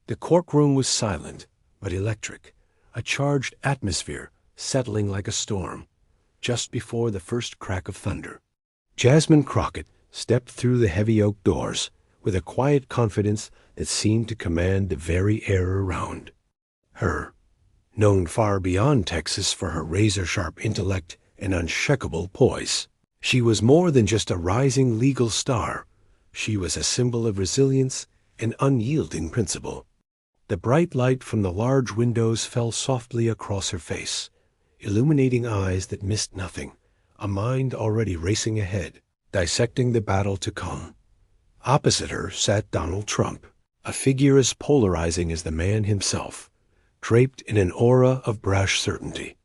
The courtroom was silent, but electric, a charged atmosphere settling like a storm, just before the first crack of thunder. Jasmine Crockett stepped through the heavy oak doors with a quiet confidence that seemed to command the very air around her. Known far beyond Texas for her razor-sharp intellect and unshakable poise, she was more than just a rising legal star. She was a symbol of resilience and unyielding principle. The bright light from the large windows fell softly across her face, illuminating eyes that missed nothing, a mind already racing ahead, dissecting the battle to come. Opposite her sat Donald Trump, a figure as polarizing as the man himself, draped in an aura of brash certainty.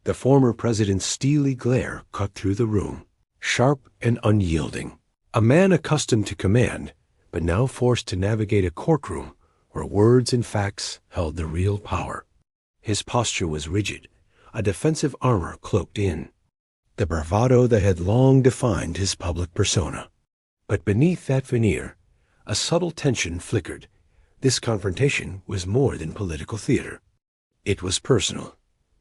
The former president's steely glare cut through the room, sharp and unyielding. A man accustomed to command, but now forced to navigate a courtroom where words and facts held the real power. His posture was rigid, a defensive armor cloaked in, the bravado that had long defined his public persona. But beneath that veneer, a subtle tension flickered. This confrontation was more than political theater. It was personal.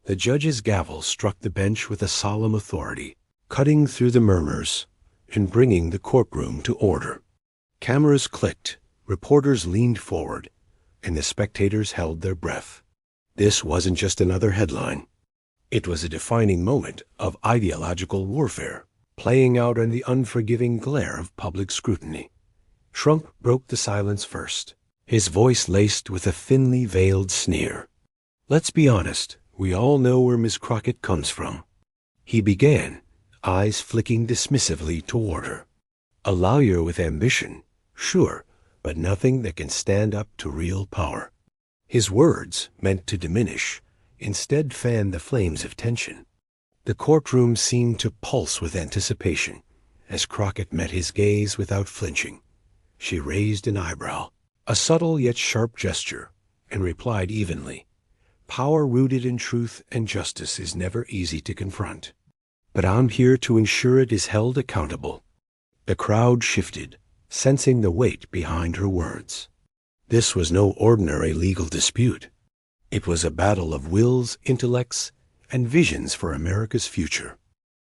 The judge's gavel struck the bench with a solemn authority, cutting through the murmurs and bringing the courtroom to order. Cameras clicked, reporters leaned forward, and the spectators held their breath. This wasn't just another headline. It was a defining moment of ideological warfare, playing out in the unforgiving glare of public scrutiny. Trump broke the silence first, his voice laced with a thinly veiled sneer. "Let's be honest, we all know where Miss Crockett comes from," he began, eyes flicking dismissively toward her. "A lawyer with ambition, sure, but nothing that can stand up to real power." His words, meant to diminish, instead fanned the flames of tension. The courtroom seemed to pulse with anticipation as Crockett met his gaze without flinching. She raised an eyebrow, a subtle yet sharp gesture, and replied evenly, "Power rooted in truth and justice is never easy to confront, but I'm here to ensure it is held accountable." The crowd shifted, sensing the weight behind her words. This was no ordinary legal dispute. It was a battle of wills, intellects, and visions for America's future.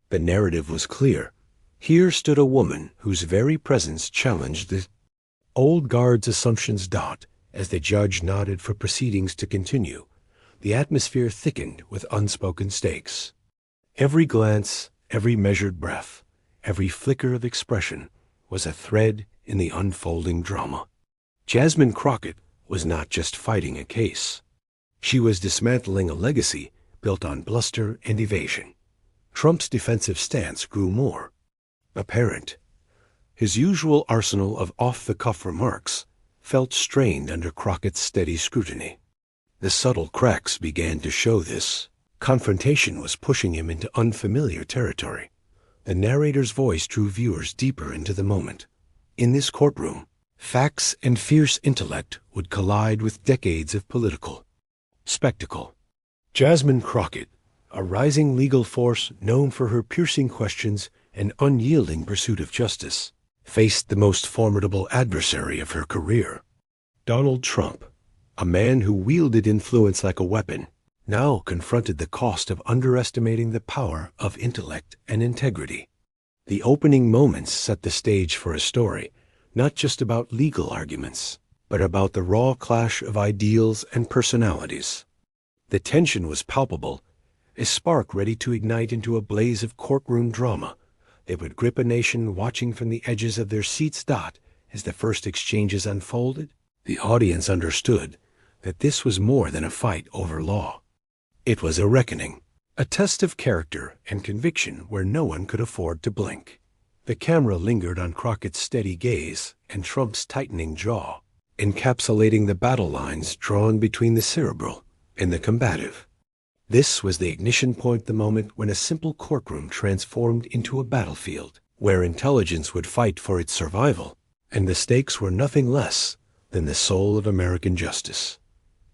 The narrative was clear. Here stood a woman whose very presence challenged the old guard's assumptions. As the judge nodded for proceedings to continue, the atmosphere thickened with unspoken stakes. Every glance, every measured breath, every flicker of expression was a thread in the unfolding drama. Jasmine Crockett was not just fighting a case. She was dismantling a legacy built on bluster and evasion. Trump's defensive stance grew more apparent. His usual arsenal of off-the-cuff remarks felt strained under Crockett's steady scrutiny. The subtle cracks began to show this. Confrontation was pushing him into unfamiliar territory. The narrator's voice drew viewers deeper into the moment. In this courtroom, facts and fierce intellect would collide with decades of political spectacle. Jasmine Crockett, a rising legal force known for her piercing questions and unyielding pursuit of justice, faced the most formidable adversary of her career. Donald Trump, a man who wielded influence like a weapon, now confronted the cost of underestimating the power of intellect and integrity. The opening moments set the stage for a story, not just about legal arguments, but about the raw clash of ideals and personalities. The tension was palpable, a spark ready to ignite into a blaze of courtroom drama that would grip a nation watching from the edges of their seats. As the first exchanges unfolded, the audience understood that this was more than a fight over law. It was a reckoning, a test of character and conviction where no one could afford to blink. The camera lingered on Crockett's steady gaze and Trump's tightening jaw, encapsulating the battle lines drawn between the cerebral and the combative. This was the ignition point, the moment when a simple courtroom transformed into a battlefield, where intelligence would fight for its survival, and the stakes were nothing less than the soul of American justice.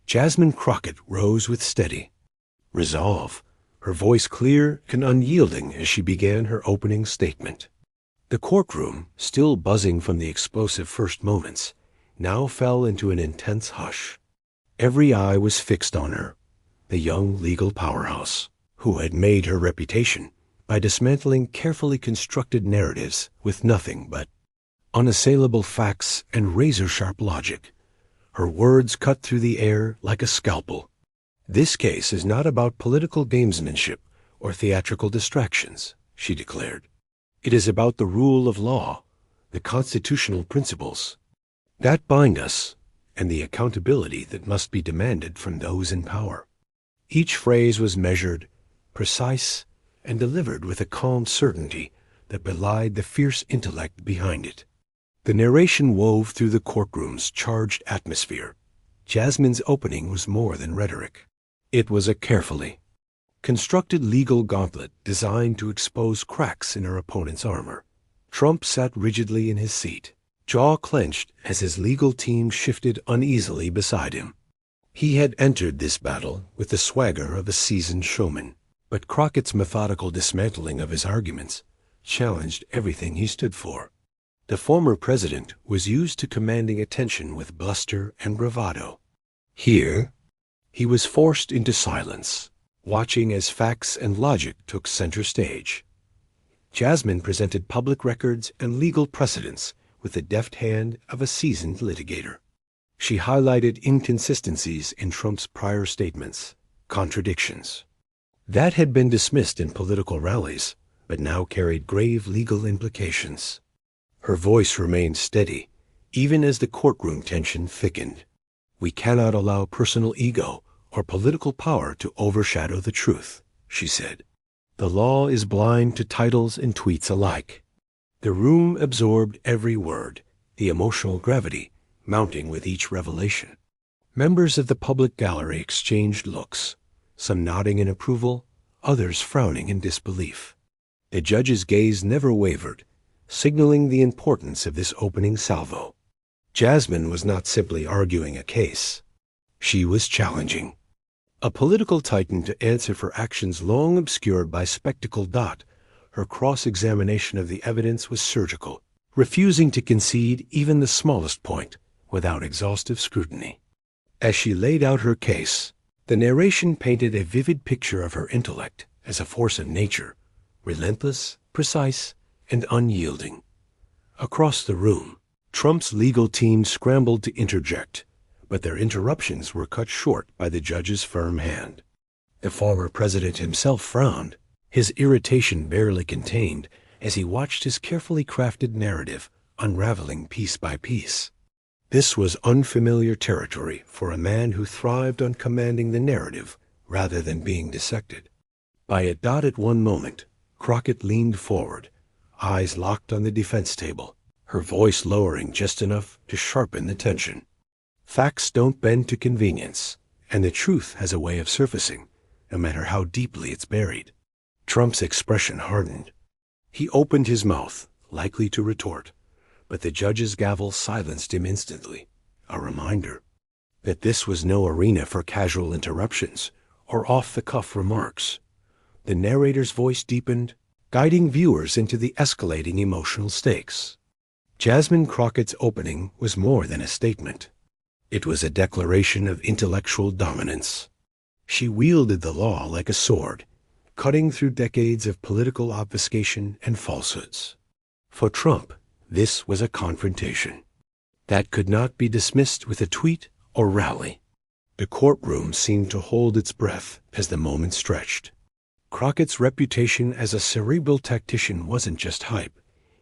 Jasmine Crockett rose with steady resolve, her voice clear and unyielding as she began her opening statement. The courtroom, still buzzing from the explosive first moments, now fell into an intense hush. Every eye was fixed on her, the young legal powerhouse, who had made her reputation by dismantling carefully constructed narratives with nothing but unassailable facts and razor-sharp logic. Her words cut through the air like a scalpel. "This case is not about political gamesmanship or theatrical distractions," she declared. "It is about the rule of law, the constitutional principles that bind us, and the accountability that must be demanded from those in power." Each phrase was measured, precise, and delivered with a calm certainty that belied the fierce intellect behind it. The narration wove through the courtroom's charged atmosphere. Jasmine's opening was more than rhetoric. It was a carefully constructed legal gauntlet designed to expose cracks in her opponent's armor. Trump sat rigidly in his seat, jaw clenched as his legal team shifted uneasily beside him. He had entered this battle with the swagger of a seasoned showman, but Crockett's methodical dismantling of his arguments challenged everything he stood for. The former president was used to commanding attention with bluster and bravado. Here, he was forced into silence, watching as facts and logic took center stage. Jasmine presented public records and legal precedents with the deft hand of a seasoned litigator. She highlighted inconsistencies in Trump's prior statements, contradictions that had been dismissed in political rallies, but now carried grave legal implications. Her voice remained steady, even as the courtroom tension thickened. "We cannot allow personal ego or political power to overshadow the truth," she said. "The law is blind to titles and tweets alike." The room absorbed every word, the emotional gravity mounting with each revelation. Members of the public gallery exchanged looks, some nodding in approval, others frowning in disbelief. The judge's gaze never wavered, signaling the importance of this opening salvo. Jasmine was not simply arguing a case. She was challenging a political titan to answer for actions long obscured by spectacle. Her cross-examination of the evidence was surgical, refusing to concede even the smallest point without exhaustive scrutiny. As she laid out her case, the narration painted a vivid picture of her intellect as a force of nature, relentless, precise, and unyielding. Across the room, Trump's legal team scrambled to interject, but their interruptions were cut short by the judge's firm hand. The former president himself frowned, his irritation barely contained as he watched his carefully crafted narrative unraveling piece by piece. This was unfamiliar territory for a man who thrived on commanding the narrative rather than being dissected. At one moment, Crockett leaned forward, eyes locked on the defense table, her voice lowering just enough to sharpen the tension. "Facts don't bend to convenience, and the truth has a way of surfacing, no matter how deeply it's buried." Trump's expression hardened. He opened his mouth, likely to retort, but the judge's gavel silenced him instantly, a reminder that this was no arena for casual interruptions or off-the-cuff remarks. The narrator's voice deepened, guiding viewers into the escalating emotional stakes. Jasmine Crockett's opening was more than a statement. It was a declaration of intellectual dominance. She wielded the law like a sword, cutting through decades of political obfuscation and falsehoods. For Trump, this was a confrontation that could not be dismissed with a tweet or rally. The courtroom seemed to hold its breath as the moment stretched. Crockett's reputation as a cerebral tactician wasn't just hype.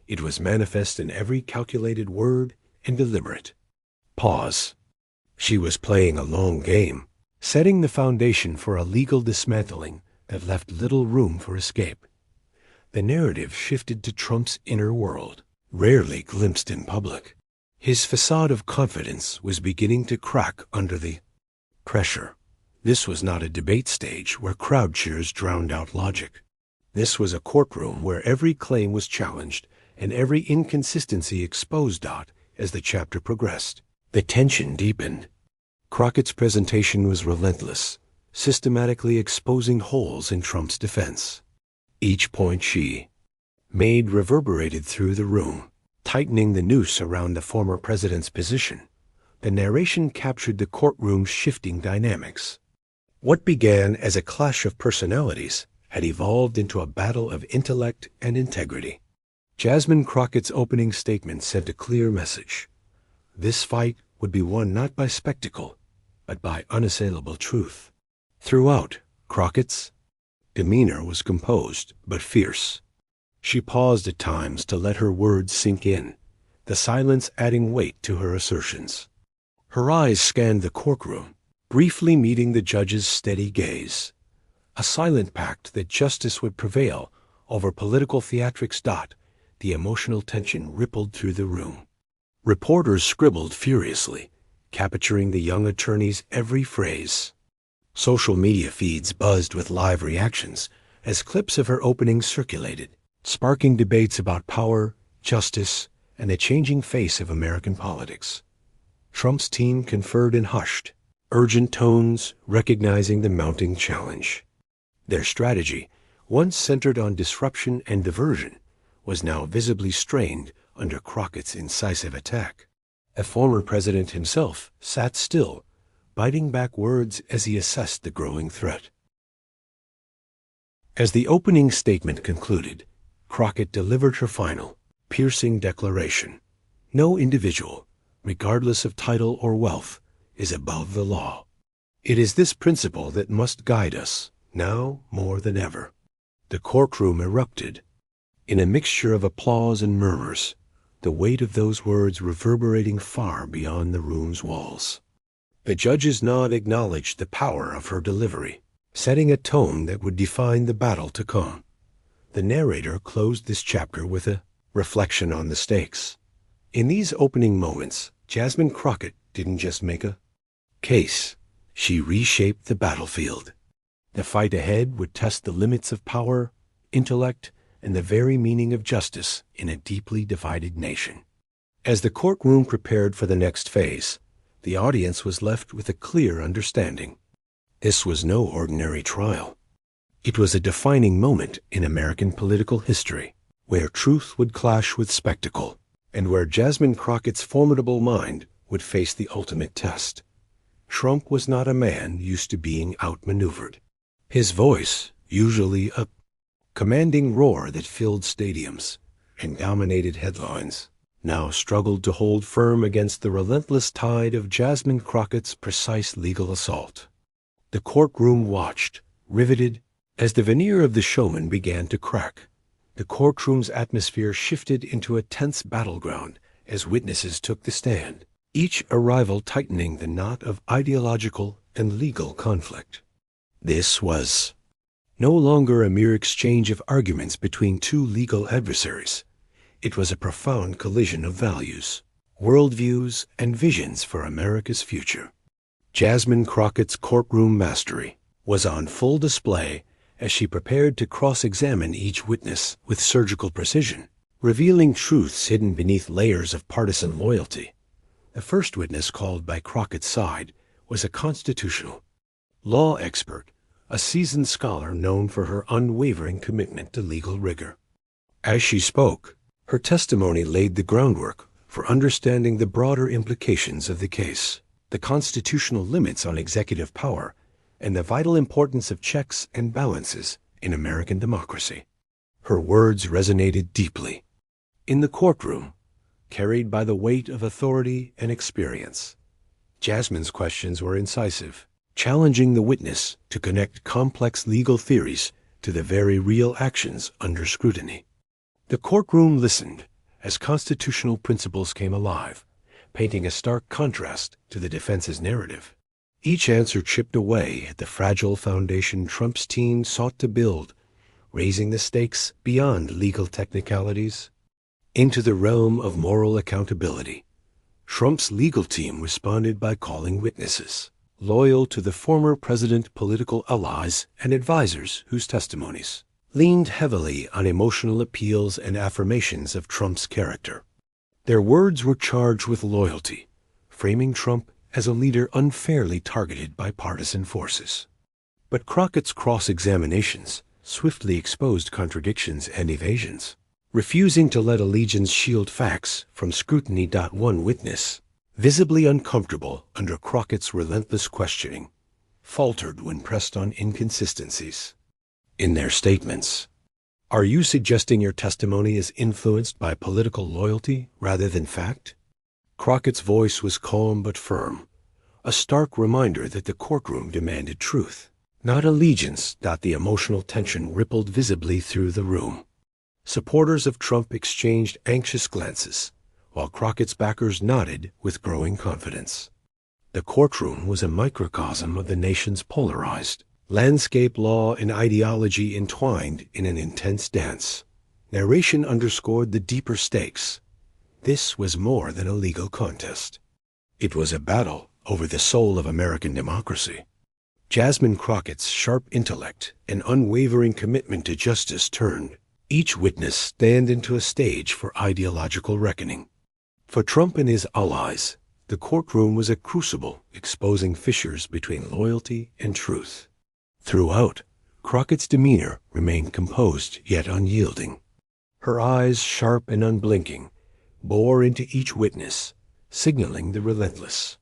It was manifest in every calculated word and deliberate pause. She was playing a long game, setting the foundation for a legal dismantling that left little room for escape. The narrative shifted to Trump's inner world, rarely glimpsed in public. His facade of confidence was beginning to crack under the pressure. This was not a debate stage where crowd cheers drowned out logic. This was a courtroom where every claim was challenged and every inconsistency exposed. As the chapter progressed, the tension deepened. Crockett's presentation was relentless, systematically exposing holes in Trump's defense. Each point she made reverberated through the room, tightening the noose around the former president's position. The narration captured the courtroom's shifting dynamics. What began as a clash of personalities had evolved into a battle of intellect and integrity. Jasmine Crockett's opening statement sent a clear message. This fight would be won not by spectacle, but by unassailable truth. Throughout, Crockett's demeanor was composed but fierce. She paused at times to let her words sink in, the silence adding weight to her assertions. Her eyes scanned the courtroom, briefly meeting the judge's steady gaze. A silent pact that justice would prevail over political theatrics. The emotional tension rippled through the room. Reporters scribbled furiously, capturing the young attorney's every phrase. Social media feeds buzzed with live reactions as clips of her opening circulated, sparking debates about power, justice, and the changing face of American politics. Trump's team conferred in hushed, urgent tones, recognizing the mounting challenge. Their strategy, once centered on disruption and diversion, was now visibly strained under Crockett's incisive attack. A former president himself sat still, biting back words as he assessed the growing threat. As the opening statement concluded, Crockett delivered her final, piercing declaration. No individual, regardless of title or wealth, is above the law. It is this principle that must guide us, now more than ever. The courtroom erupted. In a mixture of applause and murmurs, the weight of those words reverberating far beyond the room's walls. The judge's nod acknowledged the power of her delivery, setting a tone that would define the battle to come. The narrator closed this chapter with a reflection on the stakes. In these opening moments, Jasmine Crockett didn't just make a case. She reshaped the battlefield. The fight ahead would test the limits of power, intellect, and the very meaning of justice in a deeply divided nation. As the courtroom prepared for the next phase, the audience was left with a clear understanding. This was no ordinary trial. It was a defining moment in American political history, where truth would clash with spectacle, and where Jasmine Crockett's formidable mind would face the ultimate test. Trump was not a man used to being outmaneuvered. His voice, usually a commanding roar that filled stadiums and dominated headlines, now struggled to hold firm against the relentless tide of Jasmine Crockett's precise legal assault. The courtroom watched, riveted, as the veneer of the showman began to crack. The courtroom's atmosphere shifted into a tense battleground as witnesses took the stand, each arrival tightening the knot of ideological and legal conflict. This was no longer a mere exchange of arguments between two legal adversaries. It was a profound collision of values, worldviews, and visions for America's future. Jasmine Crockett's courtroom mastery was on full display as she prepared to cross-examine each witness with surgical precision, revealing truths hidden beneath layers of partisan loyalty. The first witness called by Crockett's side was a constitutional law expert, a seasoned scholar known for her unwavering commitment to legal rigor. As she spoke, her testimony laid the groundwork for understanding the broader implications of the case, the constitutional limits on executive power, and the vital importance of checks and balances in American democracy. Her words resonated deeply. In the courtroom, carried by the weight of authority and experience, Jasmine's questions were incisive, challenging the witness to connect complex legal theories to the very real actions under scrutiny. The courtroom listened as constitutional principles came alive, painting a stark contrast to the defense's narrative. Each answer chipped away at the fragile foundation Trump's team sought to build, raising the stakes beyond legal technicalities into the realm of moral accountability. Trump's legal team responded by calling witnesses loyal to the former president's political allies and advisors whose testimonies leaned heavily on emotional appeals and affirmations of Trump's character. Their words were charged with loyalty, framing Trump as a leader unfairly targeted by partisan forces. But Crockett's cross-examinations swiftly exposed contradictions and evasions. Refusing to let allegiance shield facts from scrutiny. One witness, visibly uncomfortable under Crockett's relentless questioning, faltered when pressed on inconsistencies in their statements. Are you suggesting your testimony is influenced by political loyalty rather than fact? Crockett's voice was calm but firm, a stark reminder that the courtroom demanded truth, not allegiance. The emotional tension rippled visibly through the room. Supporters of Trump exchanged anxious glances, while Crockett's backers nodded with growing confidence. The courtroom was a microcosm of the nation's polarized landscape, law and ideology entwined in an intense dance. Narration underscored the deeper stakes. This was more than a legal contest. It was a battle over the soul of American democracy. Jasmine Crockett's sharp intellect and unwavering commitment to justice turned each witness stand into a stage for ideological reckoning. For Trump and his allies, the courtroom was a crucible exposing fissures between loyalty and truth. Throughout, Crockett's demeanor remained composed yet unyielding. Her eyes, sharp and unblinking, bore into each witness, signaling the relentless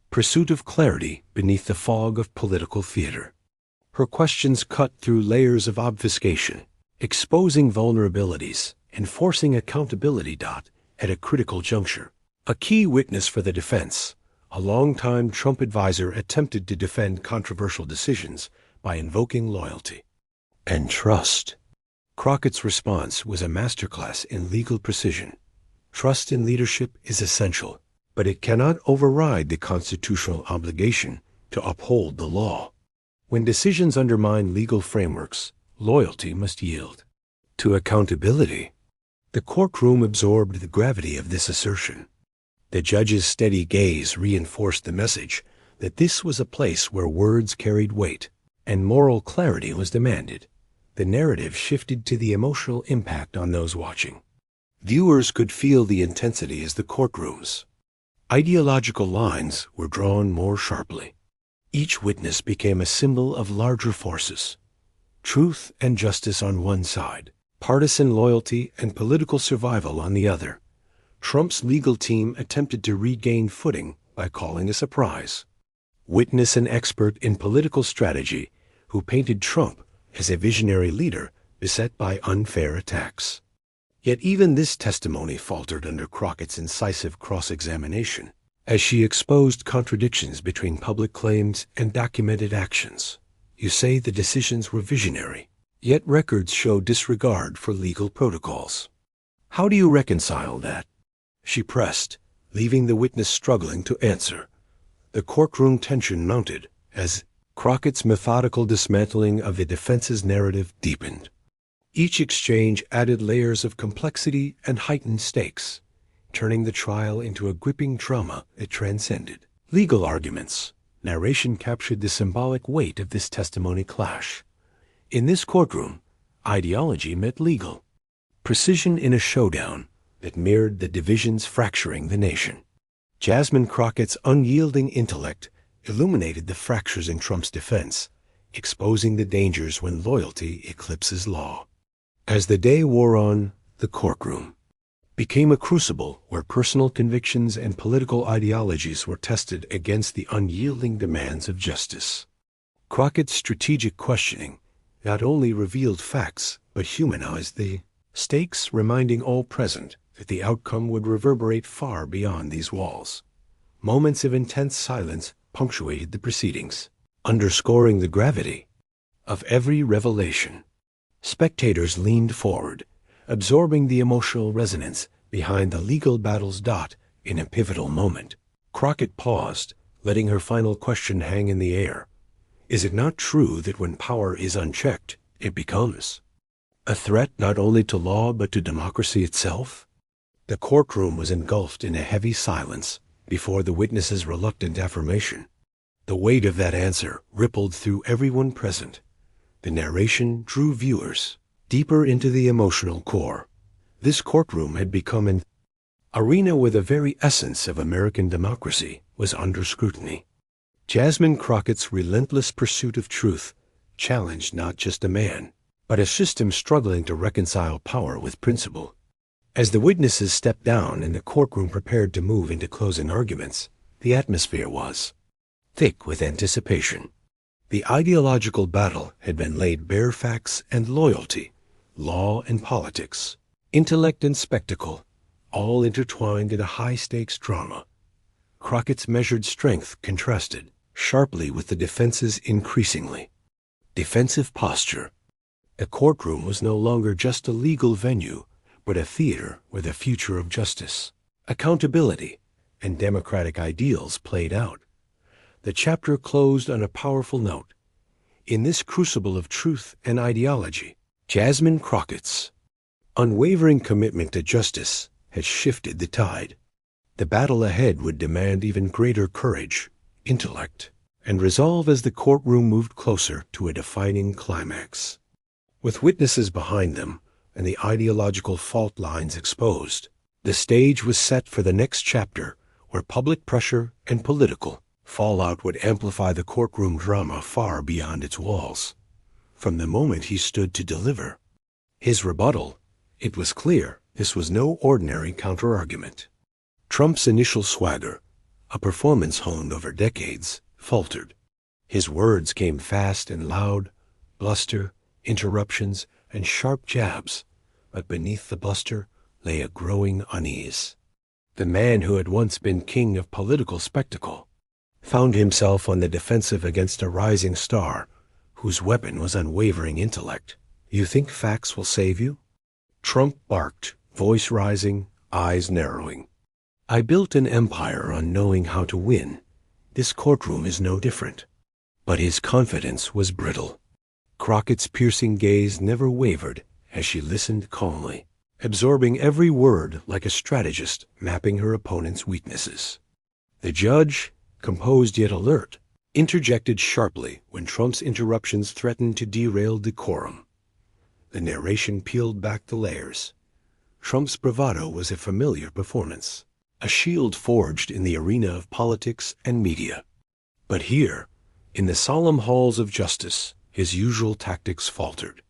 pursuit of clarity beneath the fog of political theater. Her questions cut through layers of obfuscation, exposing vulnerabilities and forcing accountability. At a critical juncture, a key witness for the defense, a longtime Trump advisor, attempted to defend controversial decisions by invoking loyalty and trust. Crockett's response was a masterclass in legal precision. Trust in leadership is essential, but it cannot override the constitutional obligation to uphold the law. When decisions undermine legal frameworks, loyalty must yield to accountability. The courtroom absorbed the gravity of this assertion. The judge's steady gaze reinforced the message that this was a place where words carried weight and moral clarity was demanded. The narrative shifted to the emotional impact on those watching. Viewers could feel the intensity as the courtroom's ideological lines were drawn more sharply. Each witness became a symbol of larger forces: truth and justice on one side, partisan loyalty and political survival on the other. Trump's legal team attempted to regain footing by calling a surprise witness, an expert in political strategy, who painted Trump as a visionary leader beset by unfair attacks. Yet even this testimony faltered under Crockett's incisive cross-examination, as she exposed contradictions between public claims and documented actions. You say the decisions were visionary, yet records show disregard for legal protocols. How do you reconcile that? She pressed, leaving the witness struggling to answer. The courtroom tension mounted as Crockett's methodical dismantling of the defense's narrative deepened. Each exchange added layers of complexity and heightened stakes, turning the trial into a gripping drama that transcended legal arguments. Narration captured the symbolic weight of this testimony clash. In this courtroom, ideology met legal precision in a showdown that mirrored the divisions fracturing the nation. Jasmine Crockett's unyielding intellect illuminated the fractures in Trump's defense, exposing the dangers when loyalty eclipses law. As the day wore on, the courtroom became a crucible where personal convictions and political ideologies were tested against the unyielding demands of justice. Crockett's strategic questioning not only revealed facts but humanized the stakes, reminding all present that the outcome would reverberate far beyond these walls. Moments of intense silence punctuated the proceedings, underscoring the gravity of every revelation. Spectators leaned forward, absorbing the emotional resonance behind the legal battle's. In a pivotal moment, Crockett paused, letting her final question hang in the air. Is it not true that when power is unchecked, it becomes a threat not only to law but to democracy itself? The courtroom was engulfed in a heavy silence before the witness's reluctant affirmation. The weight of that answer rippled through everyone present. The narration drew viewers deeper into the emotional core. This courtroom had become an arena where the very essence of American democracy was under scrutiny. Jasmine Crockett's relentless pursuit of truth challenged not just a man, but a system struggling to reconcile power with principle. As the witnesses stepped down and the courtroom prepared to move into closing arguments, the atmosphere was thick with anticipation. The ideological battle had been laid bare: facts and loyalty, law and politics, intellect and spectacle, all intertwined in a high-stakes drama. Crockett's measured strength contrasted sharply with the defense's increasingly defensive posture. A courtroom was no longer just a legal venue, but a theater where the future of justice, accountability, and democratic ideals played out. The chapter closed on a powerful note. In this crucible of truth and ideology, Jasmine Crockett's unwavering commitment to justice had shifted the tide. The battle ahead would demand even greater courage, intellect, and resolve as the courtroom moved closer to a defining climax. With witnesses behind them and the ideological fault lines exposed, the stage was set for the next chapter, where public pressure and political fallout would amplify the courtroom drama far beyond its walls. From the moment he stood to deliver his rebuttal, it was clear this was no ordinary counterargument. Trump's initial swagger, a performance honed over decades, faltered. His words came fast and loud, bluster, interruptions, and sharp jabs, but beneath the bluster lay a growing unease. The man who had once been king of political spectacle found himself on the defensive against a rising star whose weapon was unwavering intellect. "You think facts will save you?" Trump barked, voice rising, eyes narrowing. "I built an empire on knowing how to win. This courtroom is no different." But his confidence was brittle. Crockett's piercing gaze never wavered as she listened calmly, absorbing every word like a strategist mapping her opponent's weaknesses. The judge, composed yet alert, interjected sharply when Trump's interruptions threatened to derail decorum. The narration peeled back the layers. Trump's bravado was a familiar performance, a shield forged in the arena of politics and media. But here, in the solemn halls of justice, his usual tactics faltered.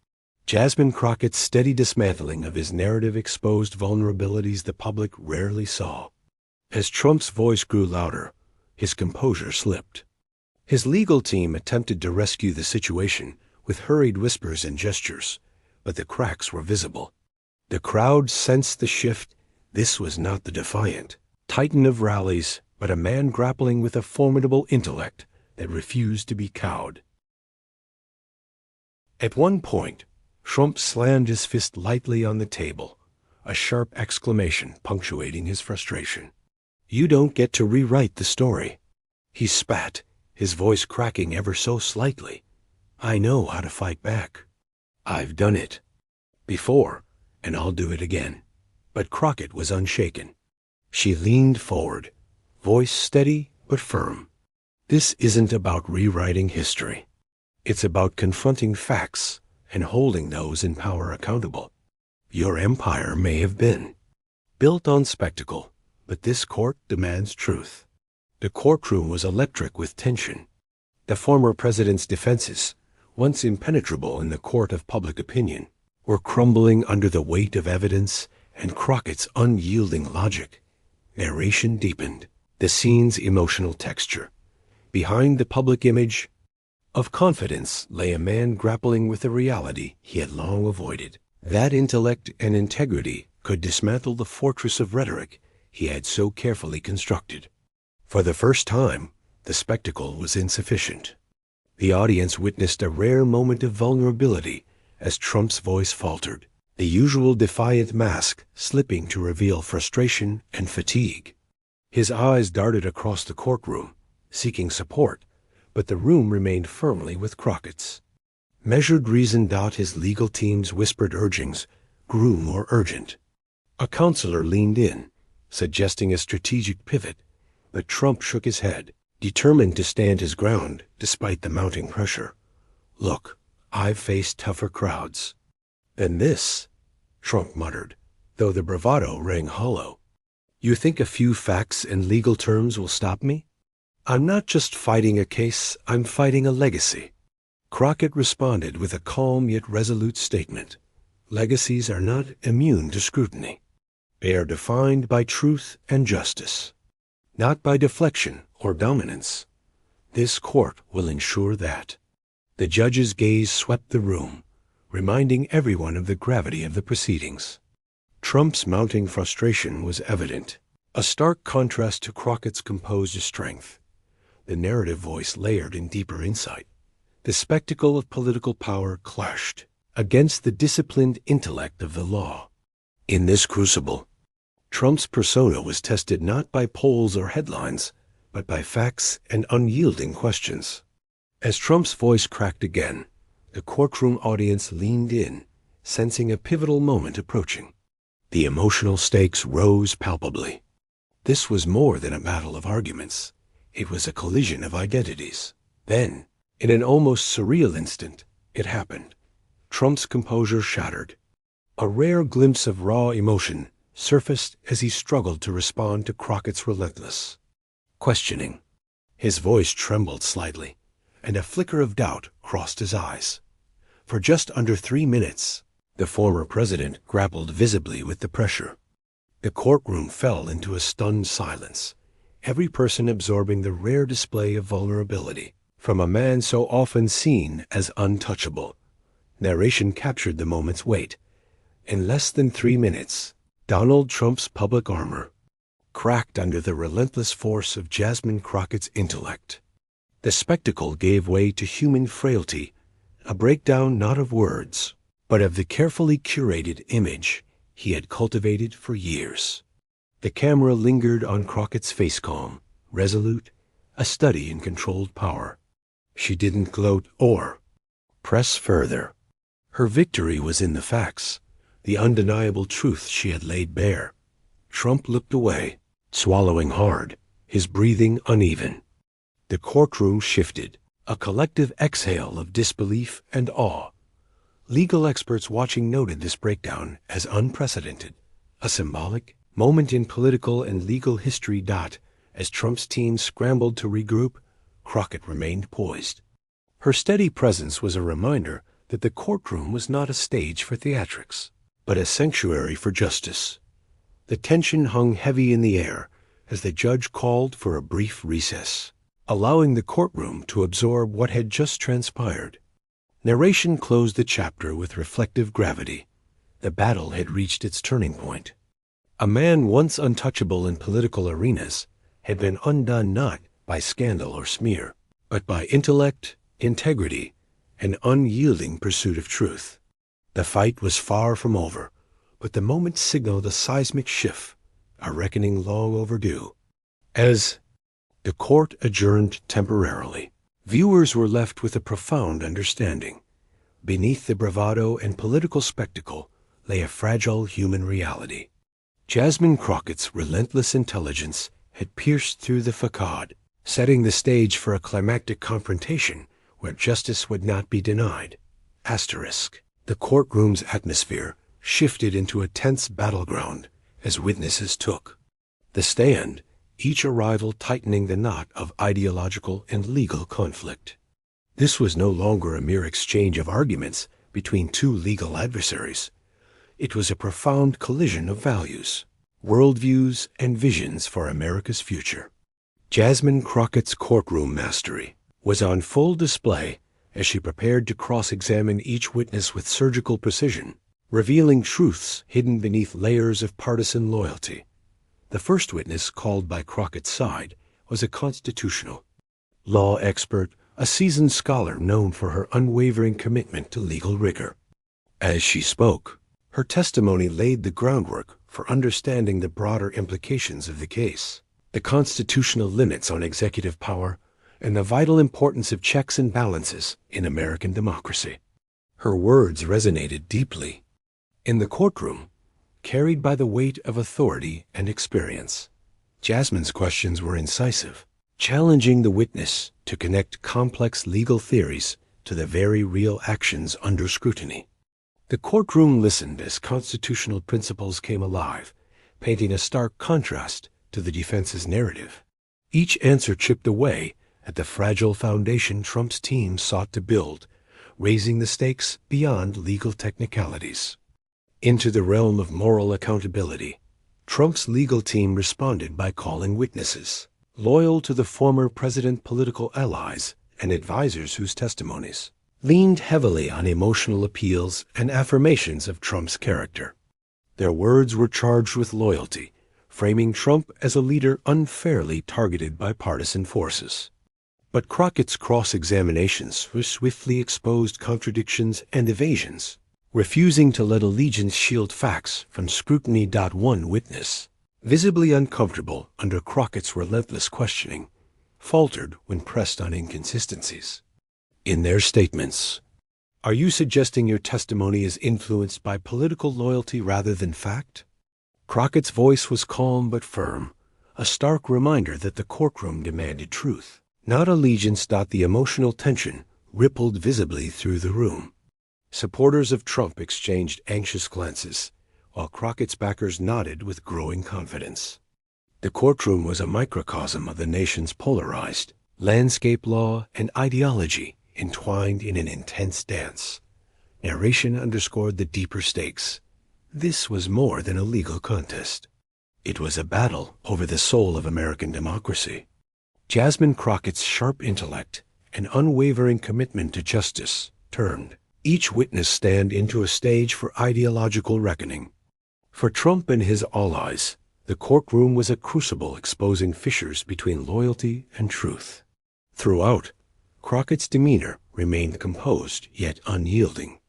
Jasmine Crockett's steady dismantling of his narrative exposed vulnerabilities the public rarely saw. As Trump's voice grew louder, his composure slipped. His legal team attempted to rescue the situation with hurried whispers and gestures, but the cracks were visible. The crowd sensed the shift. This was not the defiant titan of rallies, but a man grappling with a formidable intellect that refused to be cowed. At one point, Trump slammed his fist lightly on the table, a sharp exclamation punctuating his frustration. "You don't get to rewrite the story." He spat, his voice cracking ever so slightly. "I know how to fight back. I've done it before, and I'll do it again." But Crockett was unshaken. She leaned forward, voice steady but firm. "This isn't about rewriting history. It's about confronting facts and holding those in power accountable. Your empire may have been built on spectacle, but this court demands truth." The courtroom was electric with tension. The former president's defenses, once impenetrable in the court of public opinion, were crumbling under the weight of evidence and Crockett's unyielding logic. Narration deepened, the scene's emotional texture. Behind the public image of confidence lay a man grappling with a reality he had long avoided. That intellect and integrity could dismantle the fortress of rhetoric he had so carefully constructed. For the first time, the spectacle was insufficient. The audience witnessed a rare moment of vulnerability as Trump's voice faltered, the usual defiant mask slipping to reveal frustration and fatigue. His eyes darted across the courtroom, seeking support, but the room remained firmly with Crockett's. Measured reason doubt his legal team's whispered urgings grew more urgent. A counselor leaned in, suggesting a strategic pivot, but Trump shook his head, determined to stand his ground despite the mounting pressure. "Look, I've faced tougher crowds than this," Trump muttered, though the bravado rang hollow. "You think a few facts and legal terms will stop me? I'm not just fighting a case, I'm fighting a legacy." Crockett responded with a calm yet resolute statement. "Legacies are not immune to scrutiny." They are defined by truth and justice, not by deflection or dominance. This court will ensure that. The judge's gaze swept the room, reminding everyone of the gravity of the proceedings. Trump's mounting frustration was evident, a stark contrast to Crockett's composed strength. The narrative voice layered in deeper insight. The spectacle of political power clashed against the disciplined intellect of the law. In this crucible, Trump's persona was tested not by polls or headlines, but by facts and unyielding questions. As Trump's voice cracked again, the courtroom audience leaned in, sensing a pivotal moment approaching. The emotional stakes rose palpably. This was more than a battle of arguments. It was a collision of identities. Then, in an almost surreal instant, it happened. Trump's composure shattered. A rare glimpse of raw emotion surfaced as he struggled to respond to Crockett's relentless questioning. His voice trembled slightly, and a flicker of doubt crossed his eyes. For just under 3 minutes, the former president grappled visibly with the pressure. The courtroom fell into a stunned silence, every person absorbing the rare display of vulnerability from a man so often seen as untouchable. Narration captured the moment's weight. In less than 3 minutes, Donald Trump's public armor cracked under the relentless force of Jasmine Crockett's intellect. The spectacle gave way to human frailty, a breakdown not of words, but of the carefully curated image he had cultivated for years. The camera lingered on Crockett's face, calm, resolute, a study in controlled power. She didn't gloat or press further. Her victory was in the facts, the undeniable truth she had laid bare. Trump looked away, swallowing hard, his breathing uneven. The courtroom shifted, a collective exhale of disbelief and awe. Legal experts watching noted this breakdown as unprecedented, a symbolic moment in political and legal history. As Trump's team scrambled to regroup, Crockett remained poised. Her steady presence was a reminder that the courtroom was not a stage for theatrics, but a sanctuary for justice. The tension hung heavy in the air as the judge called for a brief recess, allowing the courtroom to absorb what had just transpired. Narration closed the chapter with reflective gravity. The battle had reached its turning point. A man once untouchable in political arenas had been undone not by scandal or smear, but by intellect, integrity, and unyielding pursuit of truth. The fight was far from over, but the moment signaled a seismic shift, a reckoning long overdue. As the court adjourned temporarily, viewers were left with a profound understanding. Beneath the bravado and political spectacle lay a fragile human reality. Jasmine Crockett's relentless intelligence had pierced through the facade, setting the stage for a climactic confrontation where justice would not be denied. The courtroom's atmosphere shifted into a tense battleground as witnesses took the stand, each arrival tightening the knot of ideological and legal conflict. This was no longer a mere exchange of arguments between two legal adversaries. It was a profound collision of values, worldviews, and visions for America's future. Jasmine Crockett's courtroom mastery was on full display as she prepared to cross-examine each witness with surgical precision, revealing truths hidden beneath layers of partisan loyalty. The first witness called by Crockett's side was a constitutional law expert, a seasoned scholar known for her unwavering commitment to legal rigor. As she spoke, her testimony laid the groundwork for understanding the broader implications of the case, the constitutional limits on executive power, and the vital importance of checks and balances in American democracy. Her words resonated deeply in the courtroom, carried by the weight of authority and experience. Jasmine's questions were incisive, challenging the witness to connect complex legal theories to the very real actions under scrutiny. The courtroom listened as constitutional principles came alive, painting a stark contrast to the defense's narrative. Each answer chipped away at the fragile foundation Trump's team sought to build, raising the stakes beyond legal technicalities into the realm of moral accountability. Trump's legal team responded by calling witnesses, loyal to the former president's political allies and advisors whose testimonies leaned heavily on emotional appeals and affirmations of Trump's character. Their words were charged with loyalty, framing Trump as a leader unfairly targeted by partisan forces. But Crockett's cross-examinations swiftly exposed contradictions and evasions, refusing to let allegiance shield facts from scrutiny. One witness, visibly uncomfortable under Crockett's relentless questioning, faltered when pressed on inconsistencies. In their statements, "Are you suggesting your testimony is influenced by political loyalty rather than fact?" Crockett's voice was calm but firm, a stark reminder that the courtroom demanded truth, not allegiance. The emotional tension rippled visibly through the room. Supporters of Trump exchanged anxious glances, while Crockett's backers nodded with growing confidence. The courtroom was a microcosm of the nation's polarized landscape, law and ideology entwined in an intense dance. Narration underscored the deeper stakes. This was more than a legal contest. It was a battle over the soul of American democracy. Jasmine Crockett's sharp intellect and unwavering commitment to justice turned each witness stand into a stage for ideological reckoning. For Trump and his allies, the courtroom was a crucible exposing fissures between loyalty and truth. Throughout, Crockett's demeanor remained composed yet unyielding.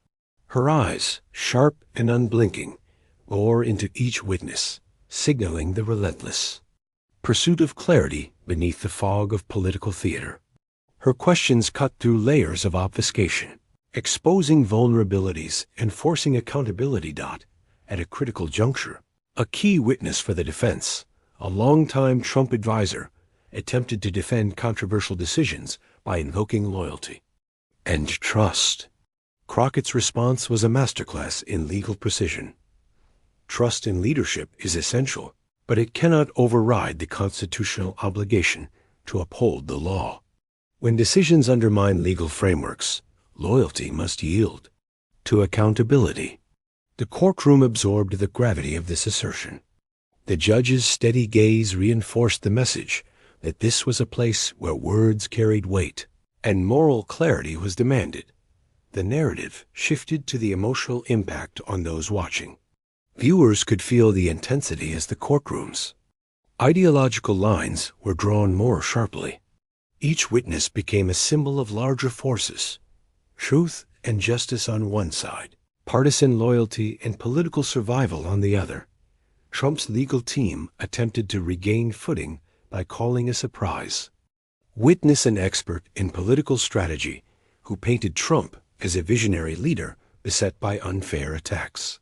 Her eyes, sharp and unblinking, bore into each witness, signaling the relentless pursuit of clarity beneath the fog of political theater. Her questions cut through layers of obfuscation, exposing vulnerabilities and forcing accountability. At a critical juncture, a key witness for the defense, a longtime Trump advisor, attempted to defend controversial decisions by invoking loyalty and trust. Crockett's response was a masterclass in legal precision. Trust in leadership is essential, but it cannot override the constitutional obligation to uphold the law. When decisions undermine legal frameworks, loyalty must yield to accountability. The courtroom absorbed the gravity of this assertion. The judge's steady gaze reinforced the message that this was a place where words carried weight and moral clarity was demanded. The narrative shifted to the emotional impact on those watching. Viewers could feel the intensity as the courtroom's ideological lines were drawn more sharply. Each witness became a symbol of larger forces, truth and justice on one side, partisan loyalty and political survival on the other. Trump's legal team attempted to regain footing by calling a surprise witness, an expert in political strategy, who painted Trump as a visionary leader beset by unfair attacks.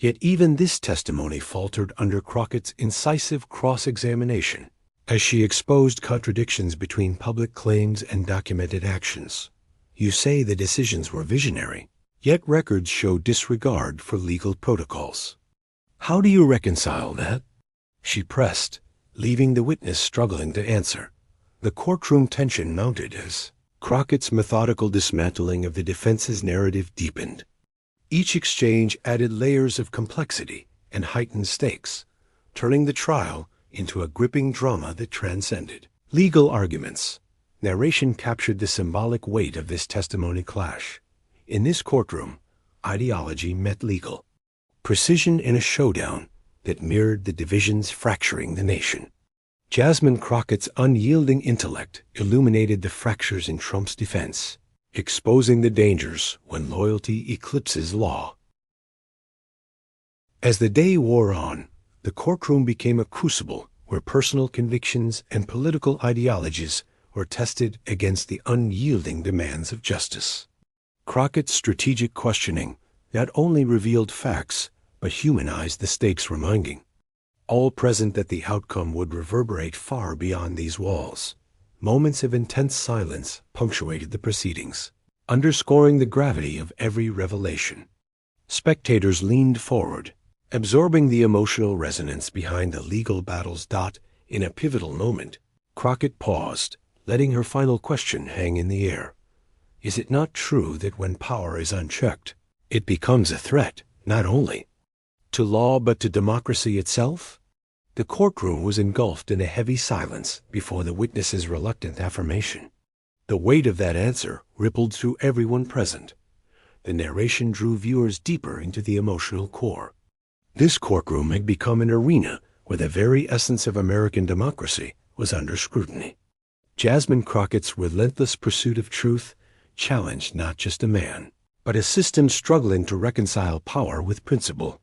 Yet even this testimony faltered under Crockett's incisive cross-examination, as she exposed contradictions between public claims and documented actions. "You say the decisions were visionary, yet records show disregard for legal protocols. How do you reconcile that?" she pressed, leaving the witness struggling to answer. The courtroom tension mounted as Crockett's methodical dismantling of the defense's narrative deepened. Each exchange added layers of complexity and heightened stakes, turning the trial into a gripping drama that transcended legal arguments. Narration captured the symbolic weight of this testimony clash. In this courtroom, ideology met legal precision in a showdown that mirrored the divisions fracturing the nation. Jasmine Crockett's unyielding intellect illuminated the fractures in Trump's defense, exposing the dangers when loyalty eclipses law. As the day wore on, the courtroom became a crucible where personal convictions and political ideologies were tested against the unyielding demands of justice. Crockett's strategic questioning not only revealed facts, but humanized the stakes, reminding all present that the outcome would reverberate far beyond these walls. Moments of intense silence punctuated the proceedings, underscoring the gravity of every revelation. Spectators leaned forward, absorbing the emotional resonance behind the legal battles. In a pivotal moment, Crockett paused, letting her final question hang in the air. Is it not true that when power is unchecked, it becomes a threat not only to law but to democracy itself? The courtroom was engulfed in a heavy silence before the witness's reluctant affirmation. The weight of that answer rippled through everyone present. The narration drew viewers deeper into the emotional core. This courtroom had become an arena where the very essence of American democracy was under scrutiny. Jasmine Crockett's relentless pursuit of truth challenged not just a man, but a system struggling to reconcile power with principle.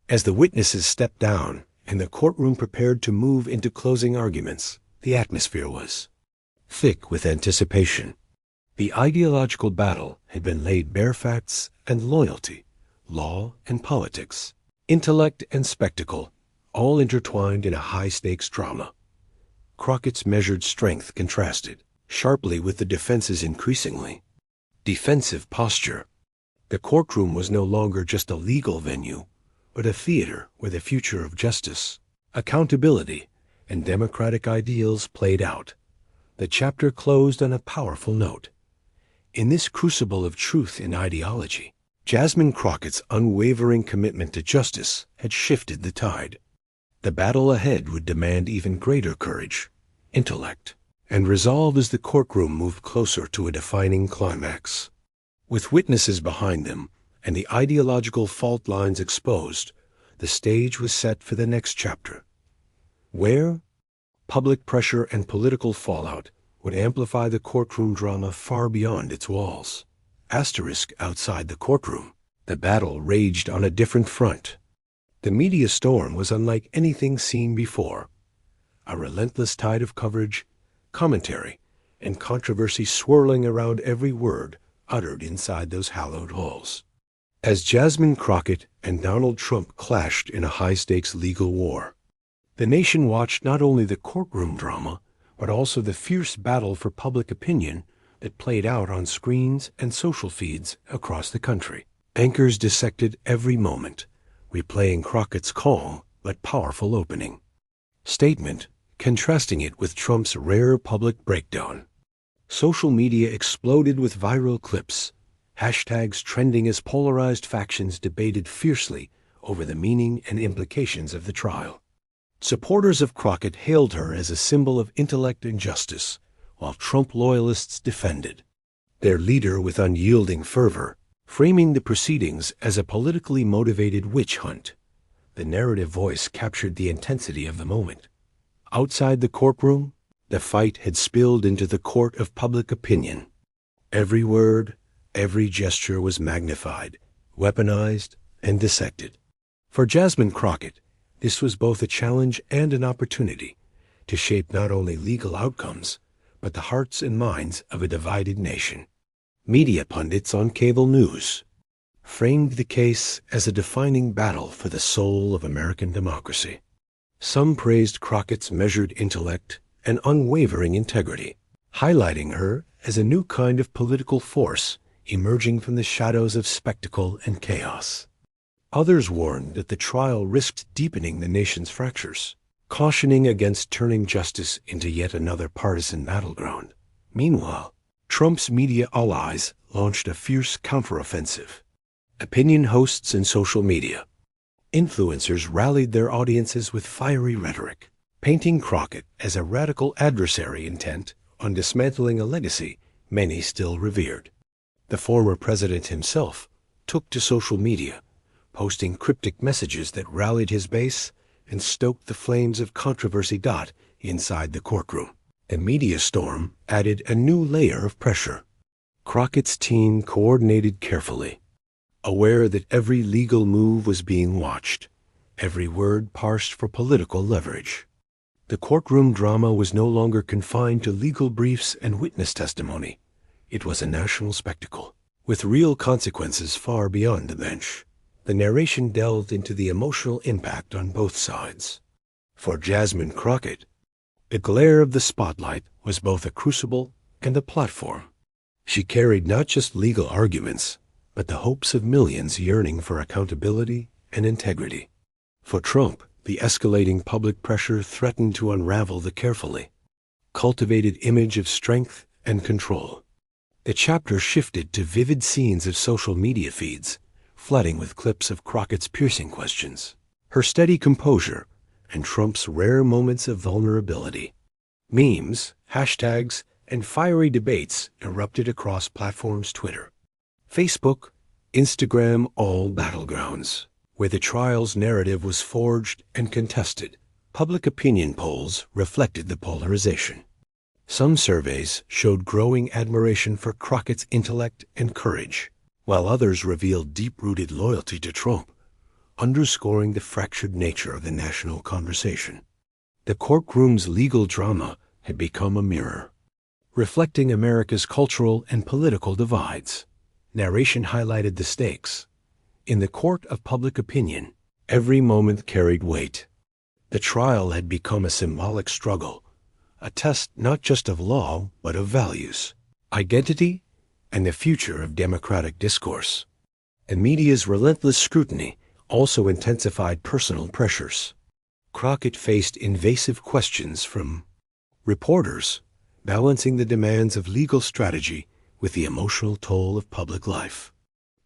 As the witnesses stepped down and the courtroom prepared to move into closing arguments, the atmosphere was thick with anticipation. The ideological battle had been laid bare: facts and loyalty, law and politics, intellect and spectacle, all intertwined in a high-stakes drama. Crockett's measured strength contrasted sharply with the defense's increasingly defensive posture. The courtroom was no longer just a legal venue, but a theater where the future of justice, accountability, and democratic ideals played out. The chapter closed on a powerful note. In this crucible of truth and ideology, Jasmine Crockett's unwavering commitment to justice had shifted the tide. The battle ahead would demand even greater courage, intellect, and resolve as the courtroom moved closer to a defining climax. With witnesses behind them and the ideological fault lines exposed, the stage was set for the next chapter, where public pressure and political fallout would amplify the courtroom drama far beyond its walls. Outside the courtroom, the battle raged on a different front. The media storm was unlike anything seen before. A relentless tide of coverage, commentary, and controversy swirling around every word uttered inside those hallowed halls. As Jasmine Crockett and Donald Trump clashed in a high-stakes legal war, the nation watched not only the courtroom drama, but also the fierce battle for public opinion that played out on screens and social feeds across the country. Anchors dissected every moment, replaying Crockett's calm but powerful opening statement, contrasting it with Trump's rare public breakdown. Social media exploded with viral clips, hashtags trending as polarized factions debated fiercely over the meaning and implications of the trial. Supporters of Crockett hailed her as a symbol of intellect and justice, while Trump loyalists defended their leader with unyielding fervor, framing the proceedings as a politically motivated witch hunt. The narrative voice captured the intensity of the moment. Outside the courtroom, the fight had spilled into the court of public opinion. Every word, every gesture was magnified, weaponized, and dissected. For Jasmine Crockett, this was both a challenge and an opportunity to shape not only legal outcomes, but the hearts and minds of a divided nation. Media pundits on cable news framed the case as a defining battle for the soul of American democracy. Some praised Crockett's measured intellect and unwavering integrity, highlighting her as a new kind of political force emerging from the shadows of spectacle and chaos. Others warned that the trial risked deepening the nation's fractures, cautioning against turning justice into yet another partisan battleground. Meanwhile, Trump's media allies launched a fierce counteroffensive. Opinion hosts and social media influencers rallied their audiences with fiery rhetoric, painting Crockett as a radical adversary intent on dismantling a legacy many still revered. The former president himself took to social media, posting cryptic messages that rallied his base and stoked the flames of controversy inside the courtroom. A media storm added a new layer of pressure. Crockett's team coordinated carefully, aware that every legal move was being watched, every word parsed for political leverage. The courtroom drama was no longer confined to legal briefs and witness testimony. It was a national spectacle, with real consequences far beyond the bench. The narration delved into the emotional impact on both sides. For Jasmine Crockett, the glare of the spotlight was both a crucible and a platform. She carried not just legal arguments, but the hopes of millions yearning for accountability and integrity. For Trump, the escalating public pressure threatened to unravel the carefully cultivated image of strength and control. The chapter shifted to vivid scenes of social media feeds, flooding with clips of Crockett's piercing questions. Her steady composure and Trump's rare moments of vulnerability. Memes, hashtags, and fiery debates erupted across platforms Twitter, Facebook, Instagram, all battlegrounds, where the trial's narrative was forged and contested. Public opinion polls reflected the polarization. Some surveys showed growing admiration for Crockett's intellect and courage, while others revealed deep-rooted loyalty to Trump, underscoring the fractured nature of the national conversation. The courtroom's legal drama had become a mirror, reflecting America's cultural and political divides. Narration highlighted the stakes. In the court of public opinion, every moment carried weight. The trial had become a symbolic struggle, a test not just of law, but of values, identity, and the future of democratic discourse. And media's relentless scrutiny also intensified personal pressures. Crockett faced invasive questions from reporters, balancing the demands of legal strategy with the emotional toll of public life.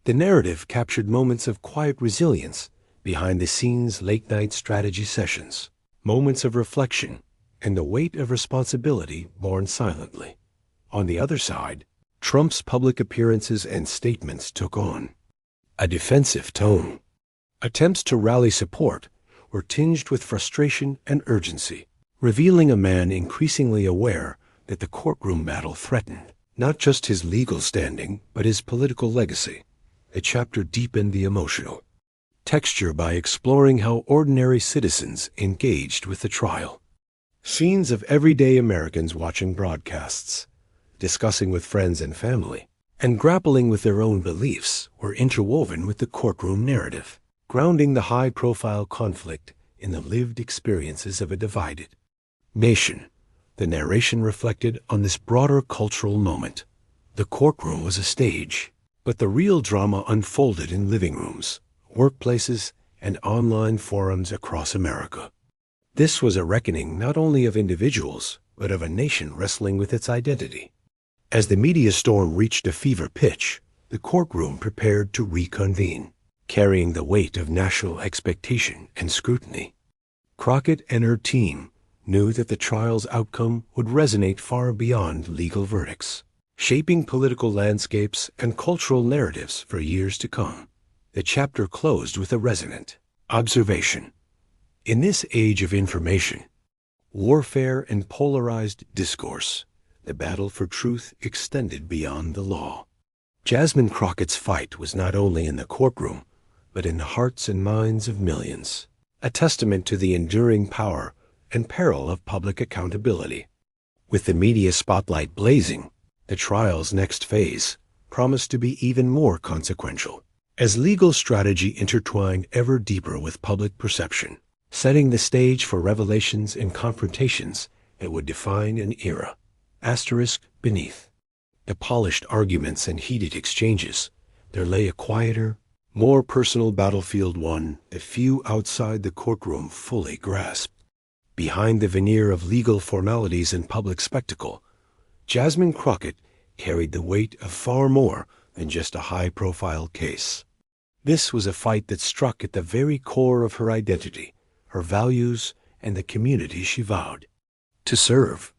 The narrative captured moments of quiet resilience behind-the-scenes late-night strategy sessions, moments of reflection, and the weight of responsibility borne silently. On the other side, Trump's public appearances and statements took on a defensive tone. Attempts to rally support were tinged with frustration and urgency, revealing a man increasingly aware that the courtroom battle threatened not just his legal standing, but his political legacy. The chapter deepened the emotional texture by exploring how ordinary citizens engaged with the trial. Scenes of everyday Americans watching broadcasts, discussing with friends and family, and grappling with their own beliefs were interwoven with the courtroom narrative, grounding the high-profile conflict in the lived experiences of a divided nation. The narration reflected on this broader cultural moment. The courtroom was a stage, but the real drama unfolded in living rooms, workplaces, and online forums across America. This was a reckoning not only of individuals, but of a nation wrestling with its identity. As the media storm reached a fever pitch, the courtroom prepared to reconvene, carrying the weight of national expectation and scrutiny. Crockett and her team knew that the trial's outcome would resonate far beyond legal verdicts, shaping political landscapes and cultural narratives for years to come. The chapter closed with a resonant observation. In this age of information, warfare, and polarized discourse, the battle for truth extended beyond the law. Jasmine Crockett's fight was not only in the courtroom, but in the hearts and minds of millions, a testament to the enduring power and peril of public accountability. With the media spotlight blazing, the trial's next phase promised to be even more consequential, as legal strategy intertwined ever deeper with public perception, setting the stage for revelations and confrontations that would define an era. Asterisk beneath the polished arguments and heated exchanges, there lay a quieter, more personal battlefield, one that few outside the courtroom fully grasped. Behind the veneer of legal formalities and public spectacle, Jasmine Crockett carried the weight of far more than just a high-profile case. This was a fight that struck at the very core of her identity, her values, and the community she vowed to serve.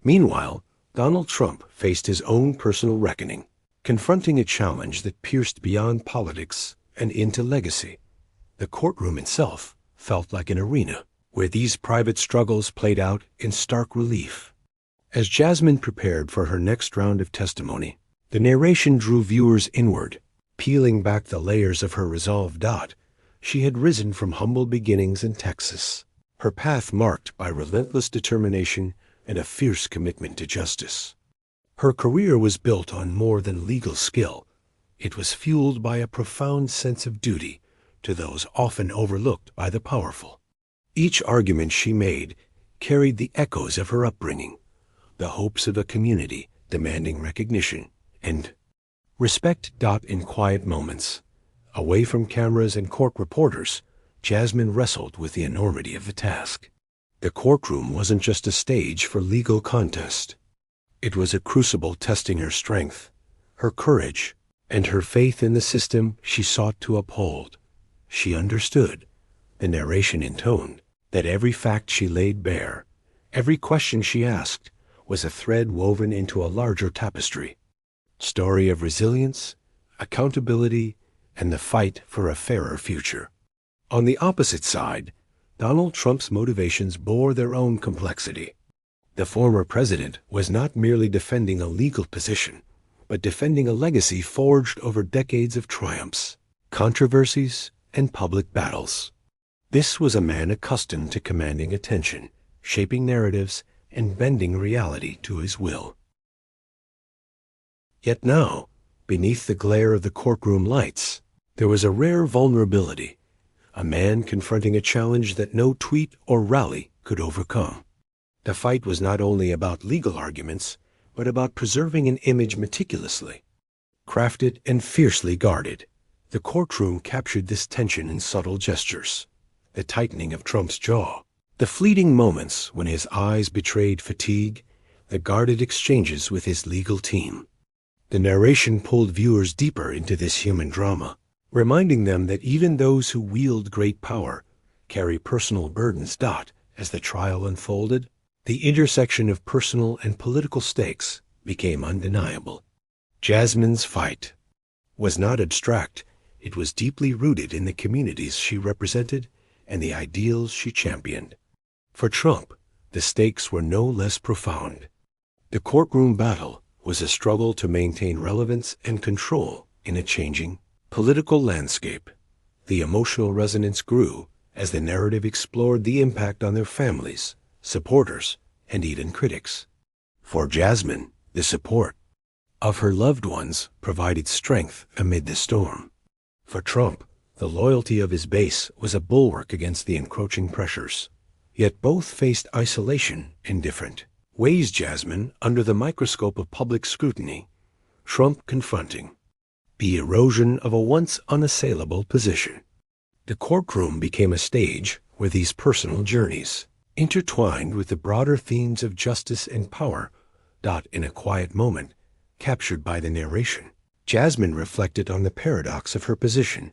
Meanwhile, Donald Trump faced his own personal reckoning, confronting a challenge that pierced beyond politics and into legacy. The courtroom itself felt like an arena where these private struggles played out in stark relief. As Jasmine prepared for her next round of testimony, the narration drew viewers inward, peeling back the layers of her resolve. She had risen from humble beginnings in Texas, her path marked by relentless determination and a fierce commitment to justice. Her career was built on more than legal skill. It was fueled by a profound sense of duty to those often overlooked by the powerful. Each argument she made carried the echoes of her upbringing, the hopes of a community demanding recognition and respect. In quiet moments, away from cameras and court reporters, Jasmine wrestled with the enormity of the task. The courtroom wasn't just a stage for legal contest. It was a crucible testing her strength, her courage, and her faith in the system she sought to uphold. She understood, the narration intoned, that every fact she laid bare, every question she asked, was a thread woven into a larger tapestry. Story of resilience, accountability, and the fight for a fairer future. On the opposite side, Donald Trump's motivations bore their own complexity. The former president was not merely defending a legal position, but defending a legacy forged over decades of triumphs, controversies, and public battles. This was a man accustomed to commanding attention, shaping narratives, and bending reality to his will. Yet now, beneath the glare of the courtroom lights, there was a rare vulnerability, a man confronting a challenge that no tweet or rally could overcome. The fight was not only about legal arguments, but about preserving an image meticulously. Crafted and fiercely guarded, the courtroom captured this tension in subtle gestures. The tightening of Trump's jaw, the fleeting moments when his eyes betrayed fatigue, the guarded exchanges with his legal team. The narration pulled viewers deeper into this human drama, reminding them that even those who wield great power carry personal burdens. As the trial unfolded, the intersection of personal and political stakes became undeniable. Jasmine's fight was not abstract. It was deeply rooted in the communities she represented and the ideals she championed. For Trump, the stakes were no less profound. The courtroom battle was a struggle to maintain relevance and control in a changing political landscape. The emotional resonance grew as the narrative explored the impact on their families, supporters, and even critics. For Jasmine, the support of her loved ones provided strength amid the storm. For Trump, the loyalty of his base was a bulwark against the encroaching pressures. Yet both faced isolation in different ways. Jasmine under the microscope of public scrutiny, Trump confronting the erosion of a once unassailable position. The courtroom became a stage where these personal journeys intertwined with the broader themes of justice and power. In a quiet moment, captured by the narration, Jasmine reflected on the paradox of her position,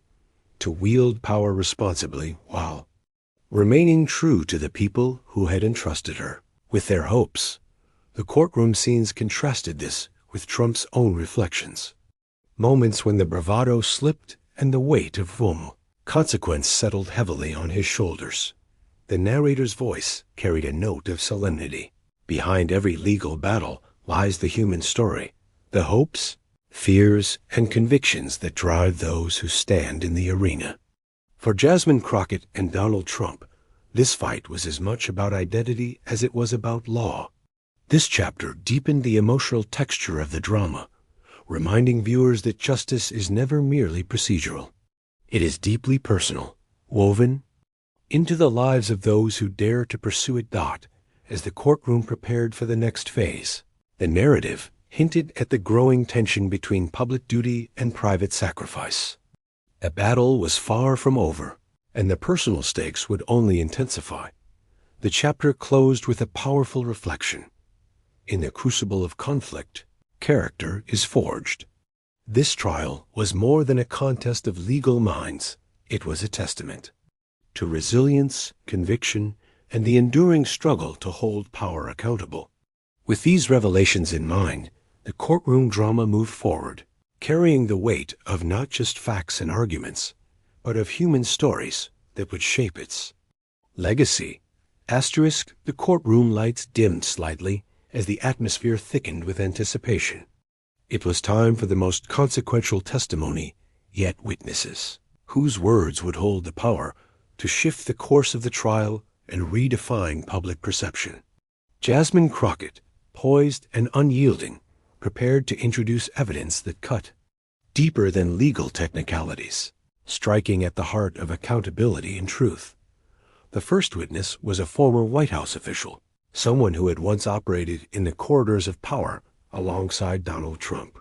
to wield power responsibly while remaining true to the people who had entrusted her with their hopes. The courtroom scenes contrasted this with Trump's own reflections. Moments when the bravado slipped and the weight of consequence settled heavily on his shoulders. The narrator's voice carried a note of solemnity. Behind every legal battle lies the human story, the hopes, fears, and convictions that drive those who stand in the arena. For Jasmine Crockett and Donald Trump, this fight was as much about identity as it was about law. This chapter deepened the emotional texture of the drama, reminding viewers that justice is never merely procedural. It is deeply personal, woven into the lives of those who dare to pursue it. As the courtroom prepared for the next phase, the narrative hinted at the growing tension between public duty and private sacrifice. The battle was far from over, and the personal stakes would only intensify. The chapter closed with a powerful reflection. In the crucible of conflict, character is forged. This trial was more than a contest of legal minds. It was a testament to resilience, conviction, and the enduring struggle to hold power accountable. With these revelations in mind, the courtroom drama moved forward, carrying the weight of not just facts and arguments, but of human stories that would shape its legacy. The courtroom lights dimmed slightly as the atmosphere thickened with anticipation. It was time for the most consequential testimony yet. Witnesses whose words would hold the power to shift the course of the trial and redefine public perception. Jasmine Crockett, poised and unyielding, prepared to introduce evidence that cut deeper than legal technicalities, striking at the heart of accountability and truth. The first witness was a former White House official, someone who had once operated in the corridors of power alongside Donald Trump.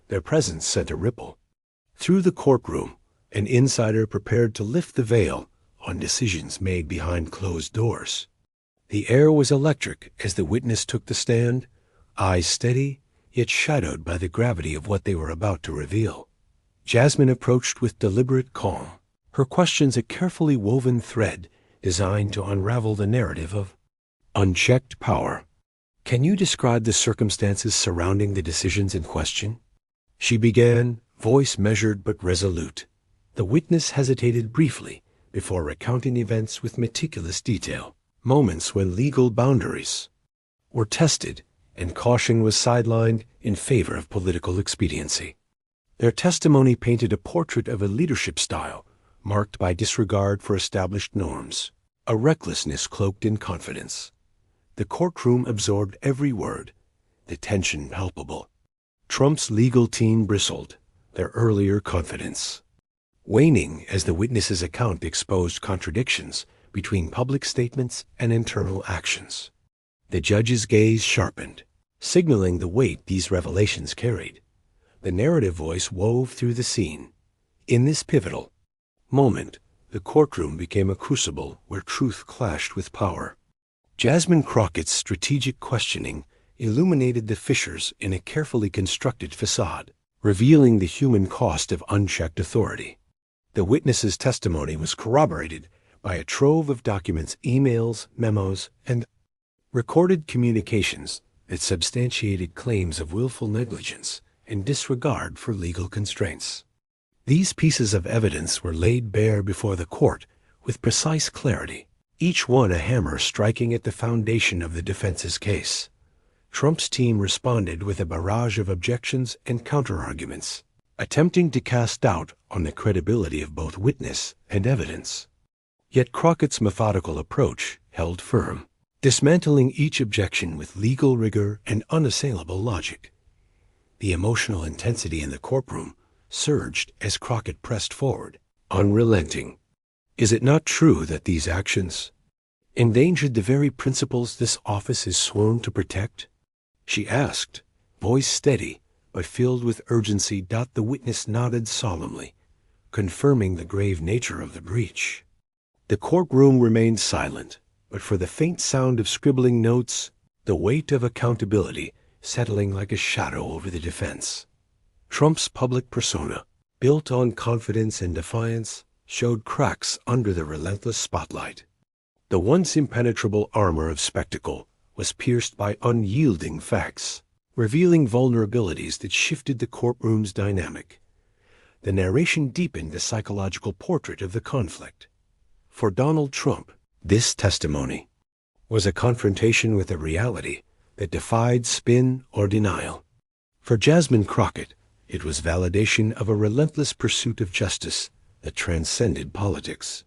Their presence sent a ripple through the courtroom, an insider prepared to lift the veil on decisions made behind closed doors. The air was electric as the witness took the stand, eyes steady, yet shadowed by the gravity of what they were about to reveal. Jasmine approached with deliberate calm, her questions a carefully woven thread designed to unravel the narrative of unchecked power. "Can you describe the circumstances surrounding the decisions in question?" she began, voice measured but resolute. The witness hesitated briefly before recounting events with meticulous detail, moments when legal boundaries were tested and caution was sidelined in favor of political expediency. Their testimony painted a portrait of a leadership style marked by disregard for established norms, a recklessness cloaked in confidence. The courtroom absorbed every word, the tension palpable. Trump's legal team bristled, their earlier confidence waning as the witness's account exposed contradictions between public statements and internal actions. The judge's gaze sharpened, signaling the weight these revelations carried. The narrative voice wove through the scene. In this pivotal moment, the courtroom became a crucible where truth clashed with power. Jasmine Crockett's strategic questioning illuminated the fissures in a carefully constructed facade, revealing the human cost of unchecked authority. The witness's testimony was corroborated by a trove of documents, emails, memos, and recorded communications that substantiated claims of willful negligence and disregard for legal constraints. These pieces of evidence were laid bare before the court with precise clarity, each one a hammer striking at the foundation of the defense's case. Trump's team responded with a barrage of objections and counterarguments, attempting to cast doubt on the credibility of both witness and evidence. Yet Crockett's methodical approach held firm, dismantling each objection with legal rigor and unassailable logic. The emotional intensity in the courtroom surged as Crockett pressed forward, unrelenting. "Is it not true that these actions endangered the very principles this office is sworn to protect?" she asked, voice steady but filled with urgency. The witness nodded solemnly, confirming the grave nature of the breach. The courtroom remained silent, but for the faint sound of scribbling notes, the weight of accountability settling like a shadow over the defense. Trump's public persona, built on confidence and defiance, showed cracks under the relentless spotlight. The once impenetrable armor of spectacle was pierced by unyielding facts, revealing vulnerabilities that shifted the courtroom's dynamic. The narration deepened the psychological portrait of the conflict. For Donald Trump, this testimony was a confrontation with a reality that defied spin or denial. For Jasmine Crockett, it was validation of a relentless pursuit of justice that transcended politics.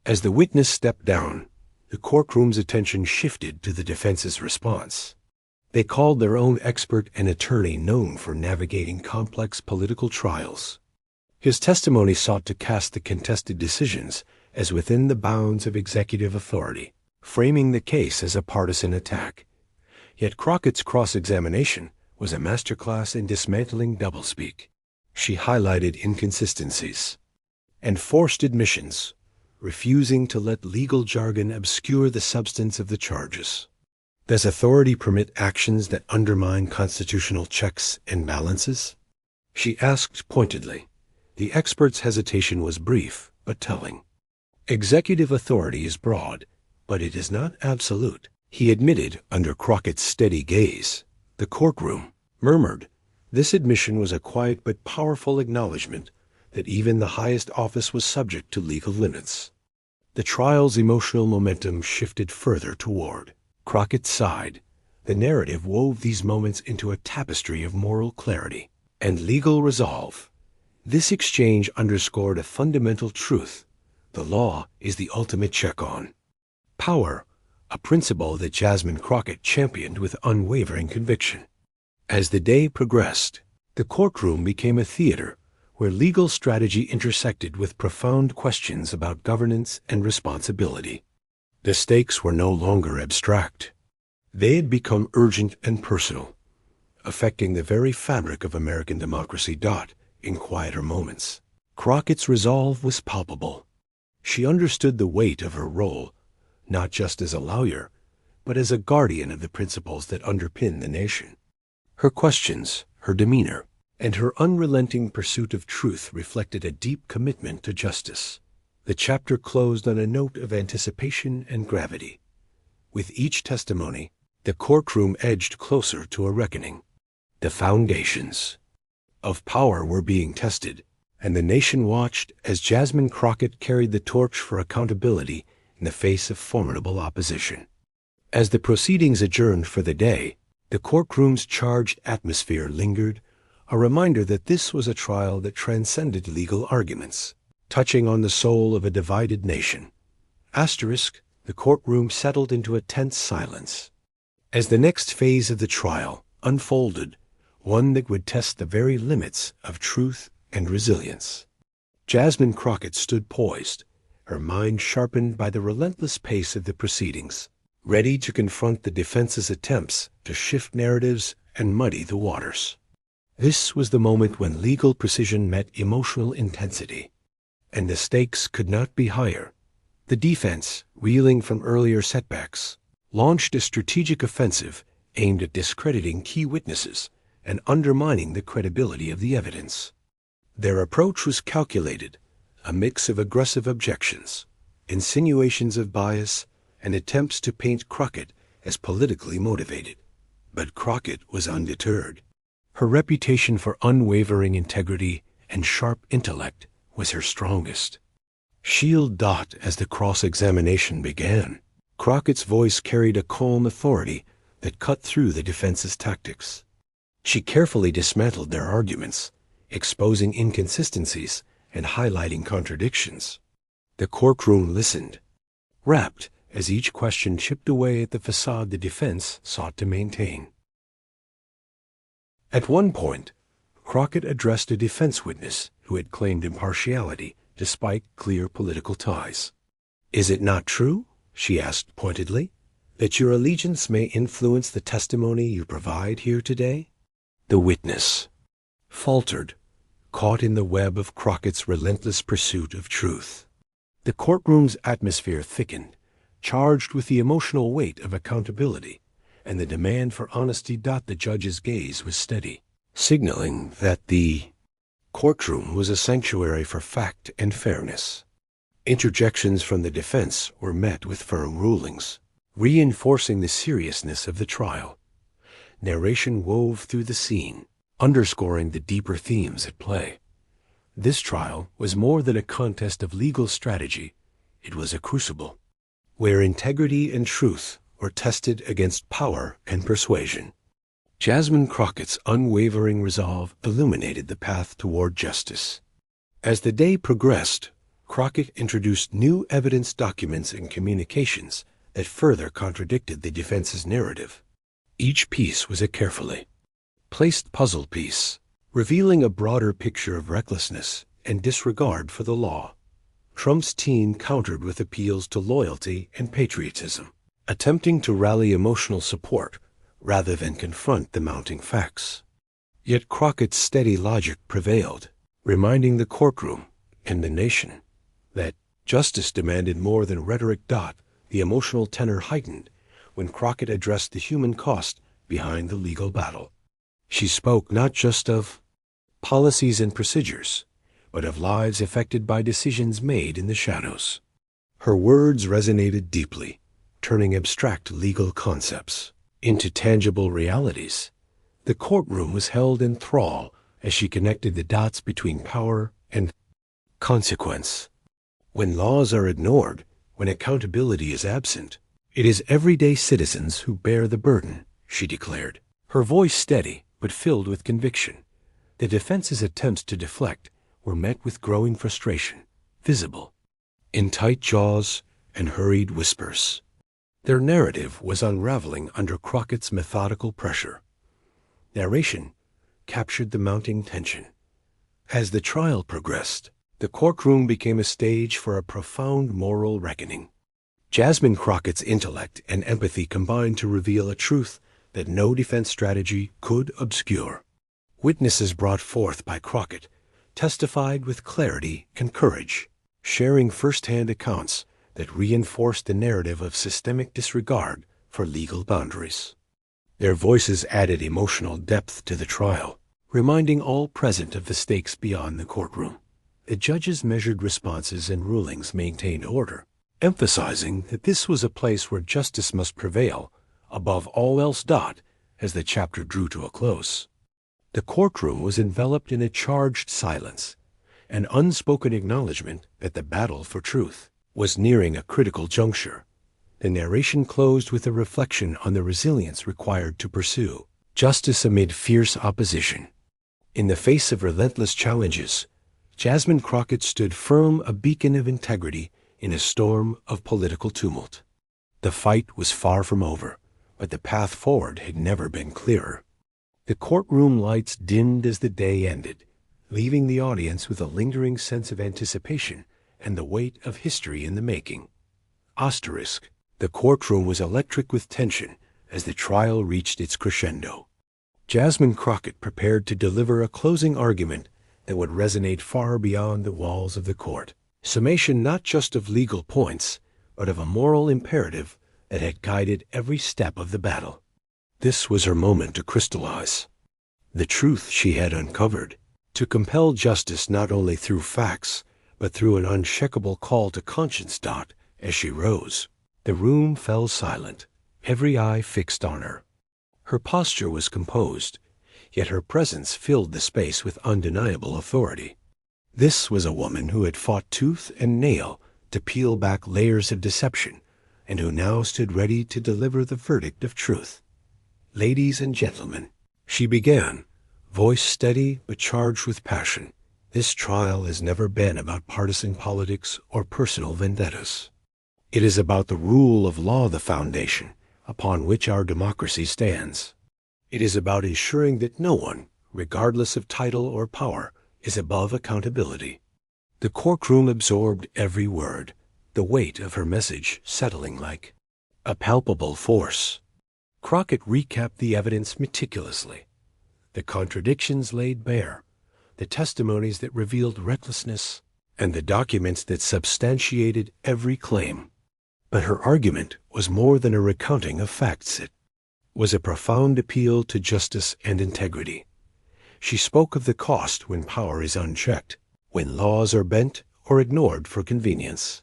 As the witness stepped down, the courtroom's attention shifted to the defense's response. They called their own expert, an attorney known for navigating complex political trials. His testimony sought to cast the contested decisions as within the bounds of executive authority, framing the case as a partisan attack. Yet Crockett's cross-examination was a masterclass in dismantling doublespeak. She highlighted inconsistencies and forced admissions, refusing to let legal jargon obscure the substance of the charges. Does authority permit actions that undermine constitutional checks and balances? She asked pointedly. The expert's hesitation was brief but telling. Executive authority is broad, but it is not absolute, he admitted under Crockett's steady gaze. The courtroom murmured. This admission was a quiet but powerful acknowledgement that even the highest office was subject to legal limits. The trial's emotional momentum shifted further toward Crockett's side. The narrative wove these moments into a tapestry of moral clarity and legal resolve. This exchange underscored a fundamental truth. The law is the ultimate check on power, a principle that Jasmine Crockett championed with unwavering conviction. As the day progressed, the courtroom became a theater where legal strategy intersected with profound questions about governance and responsibility. The stakes were no longer abstract. They had become urgent and personal, affecting the very fabric of American democracy. In quieter moments, Crockett's resolve was palpable. She understood the weight of her role, not just as a lawyer, but as a guardian of the principles that underpin the nation. Her questions, her demeanor, and her unrelenting pursuit of truth reflected a deep commitment to justice. The chapter closed on a note of anticipation and gravity. With each testimony, the courtroom edged closer to a reckoning. The foundations of power were being tested, and the nation watched as Jasmine Crockett carried the torch for accountability in the face of formidable opposition. As the proceedings adjourned for the day, the courtroom's charged atmosphere lingered, a reminder that this was a trial that transcended legal arguments, touching on the soul of a divided nation. The courtroom settled into a tense silence. As the next phase of the trial unfolded, one that would test the very limits of truth and resilience. Jasmine Crockett stood poised, her mind sharpened by the relentless pace of the proceedings, ready to confront the defense's attempts to shift narratives and muddy the waters. This was the moment when legal precision met emotional intensity, and the stakes could not be higher. The defense, reeling from earlier setbacks, launched a strategic offensive aimed at discrediting key witnesses and undermining the credibility of the evidence. Their approach was calculated, a mix of aggressive objections, insinuations of bias, and attempts to paint Crockett as politically motivated. But Crockett was undeterred. Her reputation for unwavering integrity and sharp intellect was her strongest shield. As the cross-examination began, Crockett's voice carried a calm authority that cut through the defense's tactics. She carefully dismantled their arguments, exposing inconsistencies and highlighting contradictions. The courtroom listened, rapt as each question chipped away at the facade the defense sought to maintain. At one point, Crockett addressed a defense witness who had claimed impartiality despite clear political ties. "Is it not true," she asked pointedly, "that your allegiance may influence the testimony you provide here today?" The witness faltered, caught in the web of Crockett's relentless pursuit of truth. The courtroom's atmosphere thickened, charged with the emotional weight of accountability and the demand for honesty. The judge's gaze was steady, signaling that the courtroom was a sanctuary for fact and fairness. Interjections from the defense were met with firm rulings, reinforcing the seriousness of the trial. Narration wove through the scene, underscoring the deeper themes at play. This trial was more than a contest of legal strategy. It was a crucible, where integrity and truth were tested against power and persuasion. Jasmine Crockett's unwavering resolve illuminated the path toward justice. As the day progressed, Crockett introduced new evidence, documents, and communications that further contradicted the defense's narrative. Each piece was a carefully placed puzzle piece, revealing a broader picture of recklessness and disregard for the law. Trump's team countered with appeals to loyalty and patriotism, attempting to rally emotional support rather than confront the mounting facts. Yet Crockett's steady logic prevailed, reminding the courtroom and the nation that justice demanded more than rhetoric. The emotional tenor heightened when Crockett addressed the human cost behind the legal battle. She spoke not just of policies and procedures, but of lives affected by decisions made in the shadows. Her words resonated deeply, turning abstract legal concepts into tangible realities. The courtroom was held in thrall as she connected the dots between power and consequence. When laws are ignored, when accountability is absent, it is everyday citizens who bear the burden, she declared, her voice steady but filled with conviction. The defense's attempts to deflect were met with growing frustration, visible in tight jaws and hurried whispers. Their narrative was unraveling under Crockett's methodical pressure. Narration captured the mounting tension. As the trial progressed, the courtroom became a stage for a profound moral reckoning. Jasmine Crockett's intellect and empathy combined to reveal a truth that no defense strategy could obscure. Witnesses brought forth by Crockett testified with clarity and courage, sharing first-hand accounts that reinforced the narrative of systemic disregard for legal boundaries. Their voices added emotional depth to the trial, reminding all present of the stakes beyond the courtroom. The judges measured responses and rulings maintained order, emphasizing that this was a place where justice must prevail above all else. As the chapter drew to a close, the courtroom was enveloped in a charged silence, an unspoken acknowledgement that the battle for truth was nearing a critical juncture. The narration closed with a reflection on the resilience required to pursue justice amid fierce opposition. In the face of relentless challenges, Jasmine Crockett stood firm, a beacon of integrity in a storm of political tumult. The fight was far from over, but the path forward had never been clearer. The courtroom lights dimmed as the day ended, leaving the audience with a lingering sense of anticipation and the weight of history in the making. Asterisk. The courtroom was electric with tension as the trial reached its crescendo. Jasmine Crockett prepared to deliver a closing argument that would resonate far beyond the walls of the court. Summation not just of legal points, but of a moral imperative that had guided every step of the battle. This was her moment to crystallize the truth she had uncovered, to compel justice not only through facts, but through an unshakable call to conscience. As she rose, the room fell silent, every eye fixed on her. Her posture was composed, yet her presence filled the space with undeniable authority. This was a woman who had fought tooth and nail to peel back layers of deception, and who now stood ready to deliver the verdict of truth. "Ladies and gentlemen," she began, voice steady but charged with passion, "this trial has never been about partisan politics or personal vendettas. It is about the rule of law, the foundation upon which our democracy stands. It is about ensuring that no one, regardless of title or power, is above accountability." The courtroom absorbed every word, the weight of her message settling like a palpable force. Crockett recapped the evidence meticulously, the contradictions laid bare, the testimonies that revealed recklessness, and the documents that substantiated every claim. But her argument was more than a recounting of facts. It was a profound appeal to justice and integrity. She spoke of the cost when power is unchecked, when laws are bent or ignored for convenience.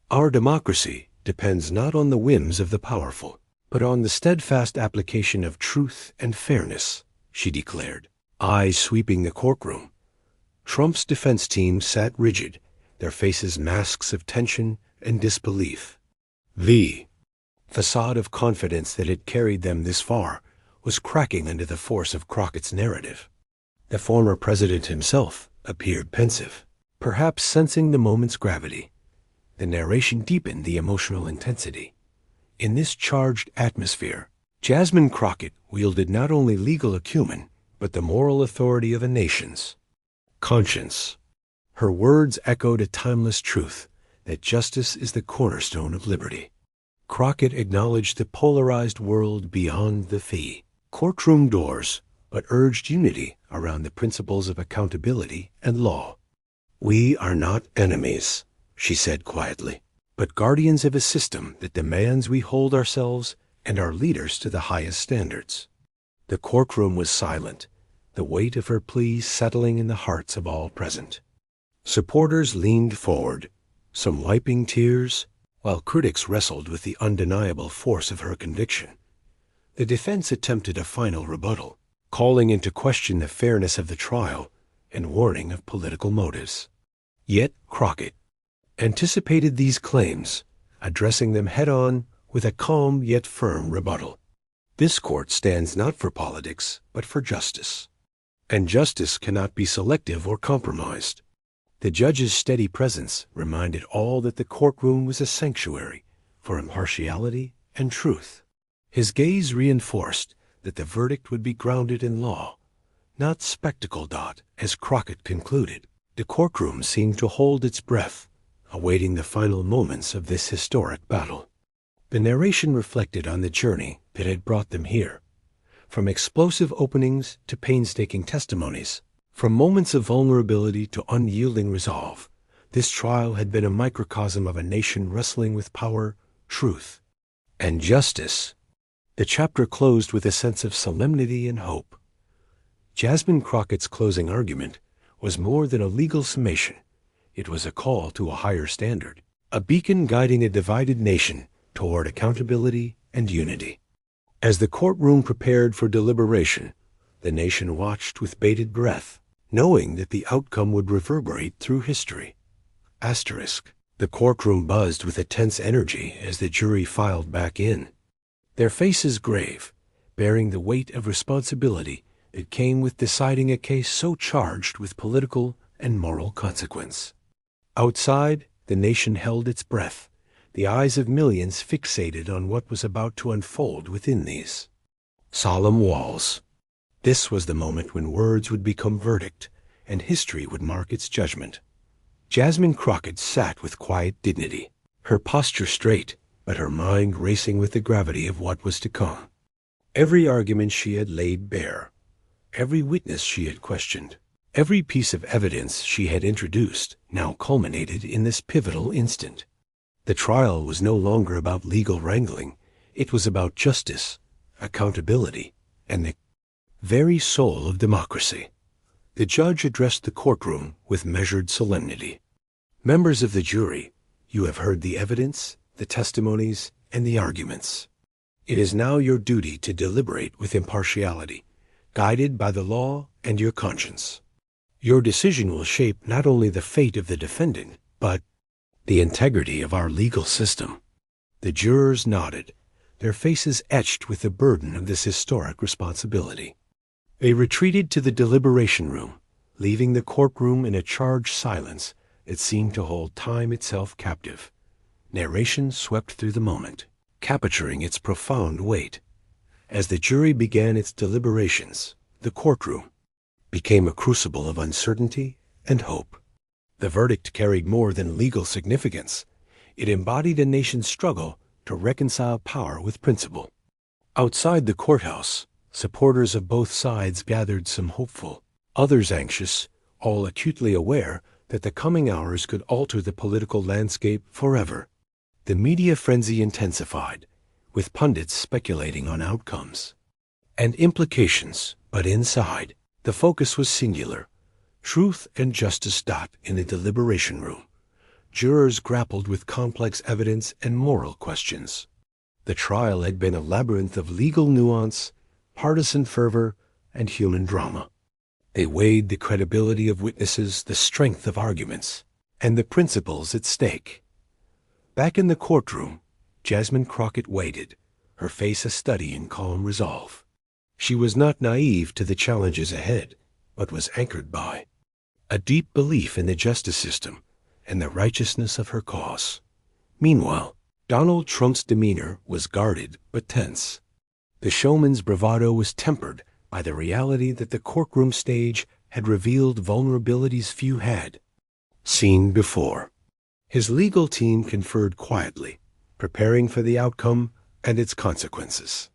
Our democracy depends not on the whims of the powerful, but on the steadfast application of truth and fairness, she declared, eyes sweeping the courtroom. Trump's defense team sat rigid, their faces masks of tension and disbelief. The facade of confidence that had carried them this far was cracking under the force of Crockett's narrative. The former president himself appeared pensive, perhaps sensing the moment's gravity. The narration deepened the emotional intensity. In this charged atmosphere, Jasmine Crockett wielded not only legal acumen, but the moral authority of a nation's conscience. Her words echoed a timeless truth, that justice is the cornerstone of liberty. Crockett acknowledged the polarized world beyond the courtroom doors, but urged unity around the principles of accountability and law. "We are not enemies," she said quietly, "but guardians of a system that demands we hold ourselves and our leaders to the highest standards." The courtroom was silent, the weight of her plea settling in the hearts of all present. Supporters leaned forward, some wiping tears, while critics wrestled with the undeniable force of her conviction. The defense attempted a final rebuttal, calling into question the fairness of the trial and warning of political motives. Yet Crockett anticipated these claims, addressing them head-on with a calm yet firm rebuttal. "This court stands not for politics, but for justice. And justice cannot be selective or compromised." The judge's steady presence reminded all that the courtroom was a sanctuary for impartiality and truth. His gaze reinforced that the verdict would be grounded in law, not spectacle. As Crockett concluded, the courtroom seemed to hold its breath, awaiting the final moments of this historic battle. The narration reflected on the journey that had brought them here, from explosive openings to painstaking testimonies. From moments of vulnerability to unyielding resolve, this trial had been a microcosm of a nation wrestling with power, truth, and justice. The chapter closed with a sense of solemnity and hope. Jasmine Crockett's closing argument was more than a legal summation. It was a call to a higher standard, a beacon guiding a divided nation toward accountability and unity. As the courtroom prepared for deliberation, the nation watched with bated breath, knowing that the outcome would reverberate through history. Asterisk. The courtroom buzzed with a tense energy as the jury filed back in, their faces grave, bearing the weight of responsibility that came with deciding a case so charged with political and moral consequence. Outside, the nation held its breath, the eyes of millions fixated on what was about to unfold within these solemn walls. This was the moment when words would become verdict and history would mark its judgment. Jasmine Crockett sat with quiet dignity, her posture straight, but her mind racing with the gravity of what was to come. Every argument she had laid bare, every witness she had questioned, every piece of evidence she had introduced now culminated in this pivotal instant. The trial was no longer about legal wrangling. It was about justice, accountability, and the very soul of democracy. The judge addressed the courtroom with measured solemnity. Members of the jury, you have heard the evidence, the testimonies, and the arguments. It is now your duty to deliberate with impartiality, guided by the law and your conscience. Your decision will shape not only the fate of the defendant, but the integrity of our legal system. The jurors nodded, their faces etched with the burden of this historic responsibility. They retreated to the deliberation room, leaving the courtroom in a charged silence that seemed to hold time itself captive. Narration swept through the moment, capturing its profound weight. As the jury began its deliberations, the courtroom became a crucible of uncertainty and hope. The verdict carried more than legal significance. It embodied a nation's struggle to reconcile power with principle. Outside the courthouse, supporters of both sides gathered, some hopeful, others anxious, all acutely aware that the coming hours could alter the political landscape forever. The media frenzy intensified, with pundits speculating on outcomes and implications, but inside, the focus was singular. Truth and justice in the deliberation room. Jurors grappled with complex evidence and moral questions. The trial had been a labyrinth of legal nuance, partisan fervor, and human drama. They weighed the credibility of witnesses, the strength of arguments, and the principles at stake. Back in the courtroom, Jasmine Crockett waited, her face a study in calm resolve. She was not naive to the challenges ahead, but was anchored by a deep belief in the justice system and the righteousness of her cause. Meanwhile, Donald Trump's demeanor was guarded but tense. The showman's bravado was tempered by the reality that the courtroom stage had revealed vulnerabilities few had seen before. His legal team conferred quietly, preparing for the outcome and its consequences.